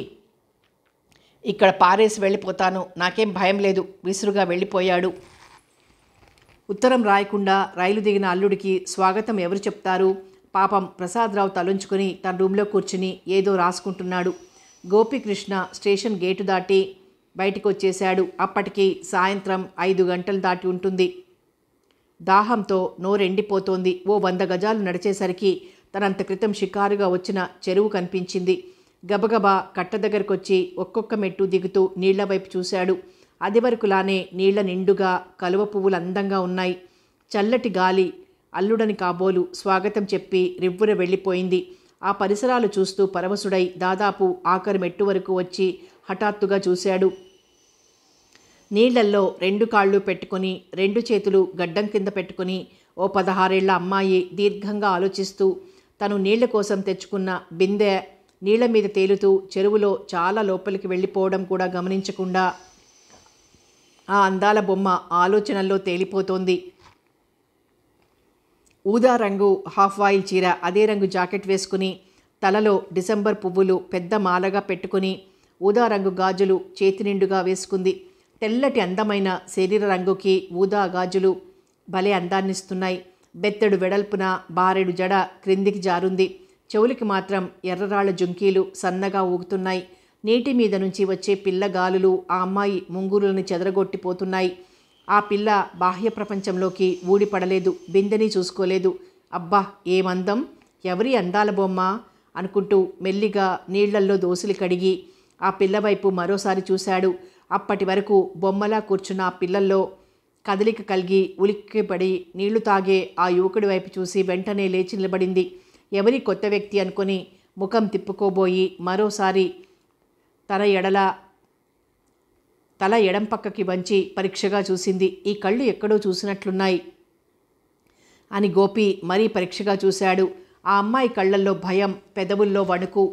ఇక్కడ పారేసి వెళ్ళిపోతాను. నాకేం భయం లేదు. విసురుగా వెళ్ళిపోయాడు. ఉత్తరం రాయకుండా రైలు దిగిన అల్లుడికి స్వాగతం ఎవరు చెప్తారు? పాపం ప్రసాదరావు తలుంచుకొని తన రూమ్లో కూర్చుని ఏదో రాసుకుంటున్నాడు. గోపీకృష్ణ స్టేషన్ గేటు దాటి బయటికి వచ్చేశాడు. అప్పటికి సాయంత్రం 5 గంటలు దాటి ఉంటుంది. దాహంతో నోరెండిపోతోంది. ఓ 100 గజాలు నడిచేసరికి తనంత క్రితం షికారుగా వచ్చిన చెరువు కనిపించింది. గబగబా కట్ట దగ్గరకొచ్చి ఒక్కొక్క మెట్టు దిగుతూ నీళ్ల వైపు చూశాడు. అది వరకులానే నీళ్ల నిండుగా కలువ పువ్వులు అందంగా ఉన్నాయి. చల్లటి గాలి అల్లుడని కాబోలు స్వాగతం చెప్పి రివ్వున వెళ్ళిపోయింది. ఆ పరిసరాలు చూస్తూ పరవశుడై దాదాపు ఆఖరి మెట్టు వరకు వచ్చి హఠాత్తుగా చూశాడు. నీళ్లల్లో 2 కాళ్ళు పెట్టుకుని 2 చేతులు గడ్డం కింద పెట్టుకుని ఓ 16 ఏళ్ల అమ్మాయి దీర్ఘంగా ఆలోచిస్తూ తను నీళ్ల కోసం తెచ్చుకున్న బిందె నీళ్ల మీద తేలుతూ చెరువులో చాలా లోపలికి వెళ్ళిపోవడం కూడా గమనించకుండా ఆ అందాల బొమ్మ ఆలోచనల్లో తేలిపోతోంది. ఊదా రంగు హాఫ్ వాయిల్ చీర, అదే రంగు జాకెట్ వేసుకుని తలలో డిసెంబర్ పువ్వులు పెద్ద మాలగా పెట్టుకుని ఊదా రంగు గాజులు చేతి నిండుగా వేసుకుంది. తెల్లటి అందమైన శరీర రంగుకి ఊదా గాజులు భలే అందాన్నిస్తున్నాయి. బెత్తడు వెడల్పున బారెడు జడ క్రిందికి జారుంది. చెవులకి మాత్రం ఎర్రరాళ్ల జుంకీలు సన్నగా ఊగుతున్నాయి. నీటి మీద నుంచి వచ్చే పిల్ల గాలులు ఆ అమ్మాయి ముంగురులను చెదరగొట్టిపోతున్నాయి. ఆ పిల్ల బాహ్య ప్రపంచంలోకి ఊడిపడలేదు. బిందెని చూసుకోలేదు. అబ్బా, ఏమందం! ఎవరి అందాల బొమ్మ అనుకుంటూ మెల్లిగా నీళ్లల్లో దోసులు కడిగి ఆ పిల్ల వైపు మరోసారి చూశాడు. అప్పటి వరకు బొమ్మలా కూర్చున్న ఆ పిల్లల్లో కదలిక కలిగి ఉలిక్కిపడి నీళ్లు తాగే ఆ యువకుడి వైపు చూసి వెంటనే లేచి నిలబడింది. ఎవరి కొత్త వ్యక్తి అనుకొని ముఖం తిప్పుకోబోయి మరోసారి తల ఎడం పక్కకి వంచి పరీక్షగా చూసింది. ఈ కళ్ళు ఎక్కడో చూసినట్లున్నాయి అని గోపి మరీ పరీక్షగా చూశాడు. ఆ అమ్మాయి కళ్ళల్లో భయం, పెదవుల్లో వణుకు.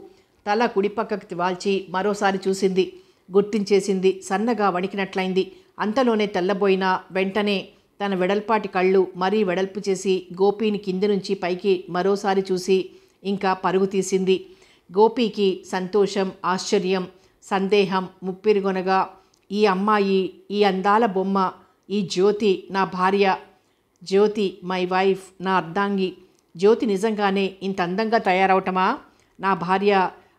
తల కుడిపక్కకి వాల్చి మరోసారి చూసింది. గుర్తించేసింది. సన్నగా వణికినట్లయింది. అంతలోనే తెల్లబోయిన వెంటనే తన వెడల్పాటి కళ్ళు మరీ వెడల్పు చేసి గోపీని కింది నుంచి పైకి మరోసారి చూసి ఇంకా పరుగు తీసింది. గోపీకి సంతోషం, ఆశ్చర్యం, సందేహం ముప్పిరిగొనగా ఈ అమ్మాయి, ఈ అందాల బొమ్మ, ఈ జ్యోతి నా భార్య, జ్యోతి మై వైఫ్, నా అర్ధాంగి, జ్యోతి నిజంగానే ఇంత అందంగా తయారవటమా? నా భార్య,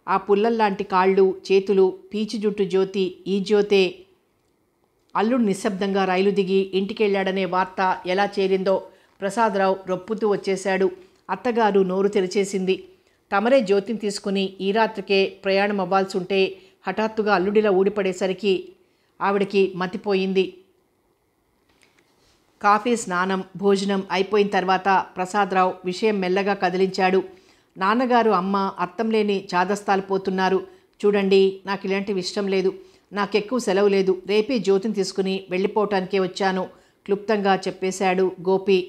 ఆ పుల్లల్లాంటి కాళ్ళు, చేతులు, పీచు జుట్టు జ్యోతి, ఈ జ్యోతే. అల్లుడు నిశ్శబ్దంగా రైలు దిగి ఇంటికెళ్ళాడనే వార్త ఎలా చేరిందో ప్రసాదరావు రొప్పుతూ వచ్చేశాడు. అత్తగారు నోరు తెరిచేసింది. తమరే జ్యోతిని తీసుకుని ఈ రాత్రికే ప్రయాణం అవ్వాల్సి ఉంటే హఠాత్తుగా అల్లుడిలా ఊడిపడేసరికి ఆవిడకి మతిపోయింది. కాఫీ, స్నానం, భోజనం అయిపోయిన తర్వాత ప్రసాదరావు విషయం మెల్లగా కదిలించాడు. నాన్నగారు, అమ్మ అర్థం లేని చాదస్తాలు పోతున్నారు. చూడండి, నాకు ఇలాంటివి ఇష్టం లేదు. నాకెక్కువ సెలవు లేదు. రేపే జ్యోతిని తీసుకుని వెళ్ళిపోవటానికే వచ్చాను క్లుప్తంగా చెప్పేశాడు గోపి.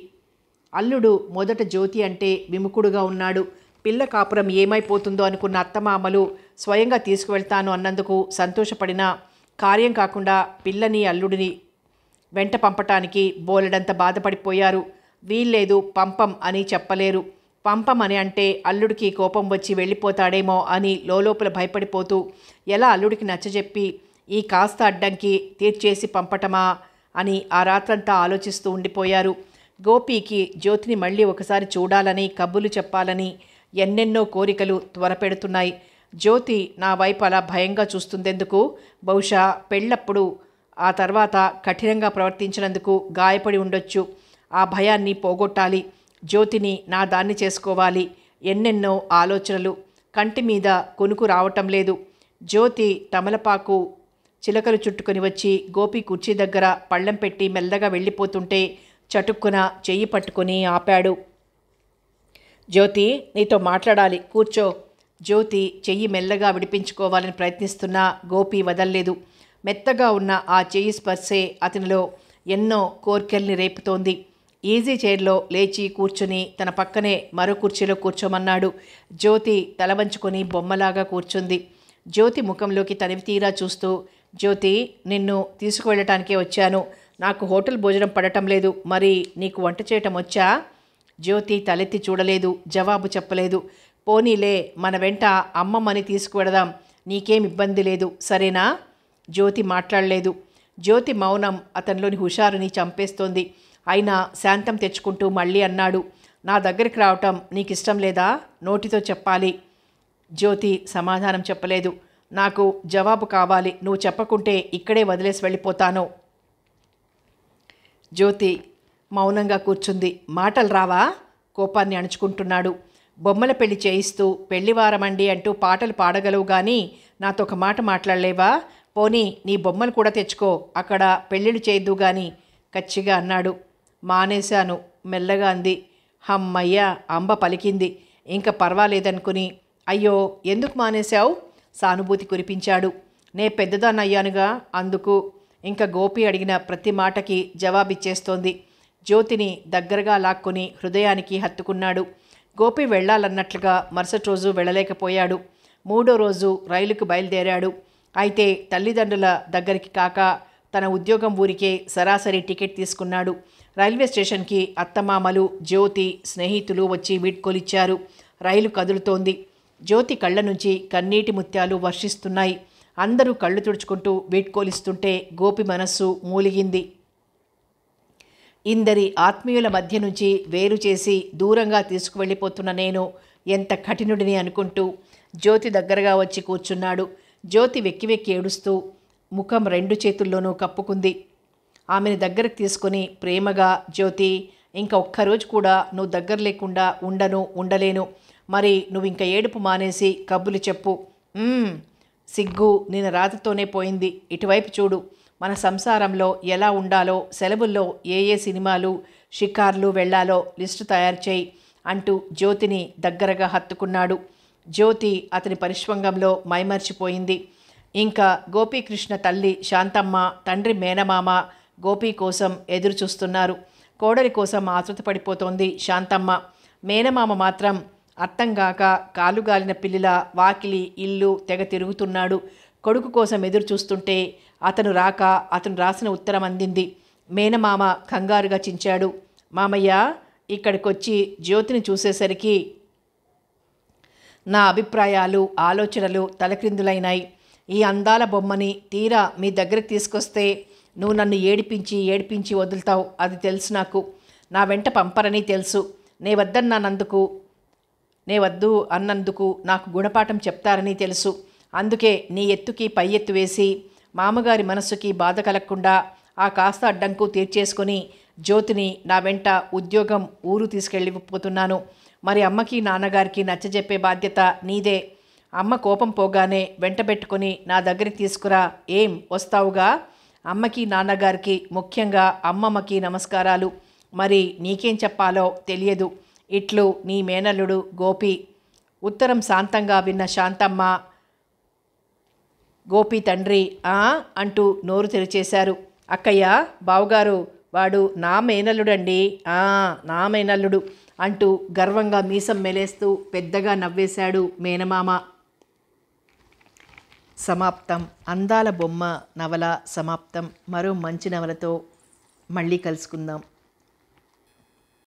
అల్లుడు మొదట జ్యోతి అంటే విముఖుడుగా ఉన్నాడు. పిల్ల కాపురం ఏమైపోతుందో అనుకున్న అత్తమామలు స్వయంగా తీసుకువెళ్తాను అన్నందుకు సంతోషపడిన కార్యం కాకుండా పిల్లని అల్లుడిని వెంట పంపటానికి బోలెడంత బాధపడిపోయారు. వీల్లేదు, పంపం అని చెప్పలేరు. పంపం అని అంటే అల్లుడికి కోపం వచ్చి వెళ్ళిపోతాడేమో అని లోపల భయపడిపోతూ ఎలా అల్లుడికి నచ్చజెప్పి ఈ కాస్త అడ్డంకి తీర్చేసి పంపటమా అని ఆ రాత్రంతా ఆలోచిస్తూ ఉండిపోయారు. గోపీకి జ్యోతిని మళ్ళీ ఒకసారి చూడాలని, కబుర్లు చెప్పాలని ఎన్నెన్నో కోరికలు త్వరపెడుతున్నాయి. జ్యోతి నా వైపు అలా భయంగా చూస్తుందెందుకు? బహుశా పెళ్ళప్పుడు ఆ తర్వాత కఠినంగా ప్రవర్తించినందుకు గాయపడి ఉండొచ్చు. ఆ భయాన్ని పోగొట్టాలి. జ్యోతిని నా దాన్ని చేసుకోవాలి. ఎన్నెన్నో ఆలోచనలు. కంటి మీద కొనుకు రావటం లేదు. జ్యోతి తమలపాకు చిలకలు చుట్టుకొని వచ్చి గోపి కుర్చీ దగ్గర పళ్ళెం పెట్టి మెల్లగా వెళ్ళిపోతుంటే చటుక్కున చెయ్యి పట్టుకొని ఆపాడు. జ్యోతి, నీతో మాట్లాడాలి, కూర్చో. జ్యోతి చెయ్యి మెల్లగా విడిపించుకోవాలని ప్రయత్నిస్తున్నా గోపి వదల్లేదు. మెత్తగా ఉన్న ఆ చెయ్యి స్పర్శే అతనిలో ఎన్నో కోర్కెల్ని రేపుతోంది. ఈజీ చైర్లో లేచి కూర్చుని తన పక్కనే మరో కుర్చీలో కూర్చోమన్నాడు. జ్యోతి తల వంచుకొని బొమ్మలాగా కూర్చుంది. జ్యోతి ముఖంలోకి తనివి తీరా చూస్తూ, జ్యోతి, నిన్ను తీసుకువెళ్ళటానికే వచ్చాను. నాకు హోటల్ భోజనం పడటం లేదు. మరి నీకు వంట చేయటం వచ్చా? జ్యోతి తలెత్తి చూడలేదు, జవాబు చెప్పలేదు. పోనీలే, మన వెంట అమ్మమ్మని తీసుకువెడదాం. నీకేం ఇబ్బంది లేదు, సరేనా? జ్యోతి మాట్లాడలేదు. జ్యోతి మౌనం అతనిలోని హుషారుని చంపేస్తోంది. అయినా శాంతం తెచ్చుకుంటూ మళ్ళీ అన్నాడు, నా దగ్గరికి రావటం నీకు ఇష్టం లేదా? నోటితో చెప్పాలి. జ్యోతి సమాధానం చెప్పలేదు. నాకు జవాబు కావాలి. నువ్వు చెప్పకుంటే ఇక్కడే వదిలేసి వెళ్ళిపోతాను. జ్యోతి మౌనంగా కూర్చుంది. మాటలు రావా? కోపాన్ని అణుచుకుంటున్నాడు. బొమ్మల పెళ్లి చేయిస్తూ పెళ్లివారమండి అంటూ పాటలు పాడగలవు కానీ నాతో ఒక మాట మాట్లాడలేవా? పోనీ నీ బొమ్మలు కూడా తెచ్చుకో, అక్కడ పెళ్ళిళ్ళు చేయొద్దు గాని కచ్చిగా అన్నాడు. మానేశాను, మెల్లగా అంది. హమ్మయ్య, అంబ పలికింది. ఇంకా పర్వాలేదనుకుని. అయ్యో, ఎందుకు మానేశావు? సానుభూతి కురిపించాడు. నే పెద్దదాన్నయ్యానుగా, అందుకు. ఇంకా గోపి అడిగిన ప్రతి మాటకి జవాబిచ్చేస్తోంది. జ్యోతిని దగ్గరగా లాక్కుని హృదయానికి హత్తుకున్నాడు. గోపి వెళ్ళాలన్నట్లుగా మరుసటి రోజు వెళ్ళలేకపోయాడు. 3వ రోజు రైలుకు బయలుదేరాడు. అయితే తల్లిదండ్రుల దగ్గరికి కాక తన ఉద్యోగం ఊరికే సరాసరి టికెట్ తీసుకున్నాడు. రైల్వే స్టేషన్కి అత్తమామలు, జ్యోతి, స్నేహితులు వచ్చి వీడ్కోలిచ్చారు. రైలు కదులుతోంది. జ్యోతి కళ్ళ నుంచి కన్నీటి ముత్యాలు వర్షిస్తున్నాయి. అందరూ కళ్ళు తుడుచుకుంటూ వీడ్కోలిస్తుంటే గోపి మనస్సు మూలిగింది. ఇందరి ఆత్మీయుల మధ్య నుంచి వేరు చేసి దూరంగా తీసుకువెళ్ళిపోతున్న నేను ఎంత కఠినుడిని అనుకుంటూ జ్యోతి దగ్గరగా వచ్చి కూర్చున్నాడు. జ్యోతి వెక్కి వెక్కి ఏడుస్తూ ముఖం 2 చేతుల్లోనూ కప్పుకుంది. ఆమెను దగ్గరకు తీసుకుని ప్రేమగా, జ్యోతి, ఇంకా ఒక్కరోజు కూడా నువ్వు దగ్గర లేకుండా ఉండలేను. మరి నువ్వు ఇంకా ఏడుపు మానేసి కబుర్లు చెప్పు. సిగ్గు నిన్న రాత్రితోనే పోయింది. ఇటువైపు చూడు. మన సంసారంలో ఎలా ఉండాలో, సెలవుల్లో ఏ ఏ సినిమాలు షికార్లు వెళ్ళాలో లిస్టు తయారు చేయి అంటూ జ్యోతిని దగ్గరగా హత్తుకున్నాడు. జ్యోతి అతని పరిష్వంగంలో మైమర్చిపోయింది. ఇంకా గోపీకృష్ణ తల్లి శాంతమ్మ, తండ్రి మేనమామ గోపి కోసం ఎదురు చూస్తున్నారు. కోడలి కోసం ఆతృతపడిపోతోంది శాంతమ్మ. మేనమామ మాత్రం అర్థంగాక కాలుగాలిన పిల్లిలా వాకిలి ఇల్లు తెగ తిరుగుతున్నాడు. కొడుకు కోసం ఎదురు చూస్తుంటే అతను రాక అతను రాసిన ఉత్తరం అందింది. మేనమామ కంగారుగా చించాడు. మామయ్య, ఇక్కడికొచ్చి జ్యోతిని చూసేసరికి నా అభిప్రాయాలు ఆలోచనలు తలక్రిందులైనాయి. ఈ అందాల బొమ్మని తీరా మీ దగ్గరికి తీసుకొస్తే నువ్వు నన్ను ఏడిపించి వదులుతావు, అది తెలుసు నాకు. నా వెంట పంపరని తెలుసు. నే వద్దు అన్నందుకు నాకు గుణపాఠం చెప్తారని తెలుసు. అందుకే నీ ఎత్తుకి పై ఎత్తు వేసి మామగారి మనస్సుకి బాధ కలగకుండా ఆ కాస్త అడ్డంకు తీర్చేసుకొని జ్యోతిని నా వెంట ఉద్యోగం ఊరు తీసుకెళ్ళిపోతున్నాను. మరి అమ్మకి నాన్నగారికి నచ్చజెప్పే బాధ్యత నీదే. అమ్మ కోపం పోగానే వెంట పెట్టుకుని నా దగ్గరికి తీసుకురా. ఏం వస్తావుగా? అమ్మకి నాన్నగారికి, ముఖ్యంగా అమ్మమ్మకి నమస్కారాలు. మరి నీకేం చెప్పాలో తెలియదు. ఇట్లు నీ మేనల్లుడు గోపి. ఉత్తరం శాంతంగా విన్న శాంతమ్మ, గోపి తండ్రి అంటూ నోరు తెరిచేశారు. అక్కయ్య, బావుగారు, వాడు నా మేనల్లుడండి, నా మేనల్లుడు అంటూ గర్వంగా మీసం మెలేస్తూ పెద్దగా నవ్వేశాడు మేనమామ. సమాప్తం. అందాల బొమ్మ నవల సమాప్తం. మరో మంచి నవలతో మళ్ళీ కలుసుకుందాం.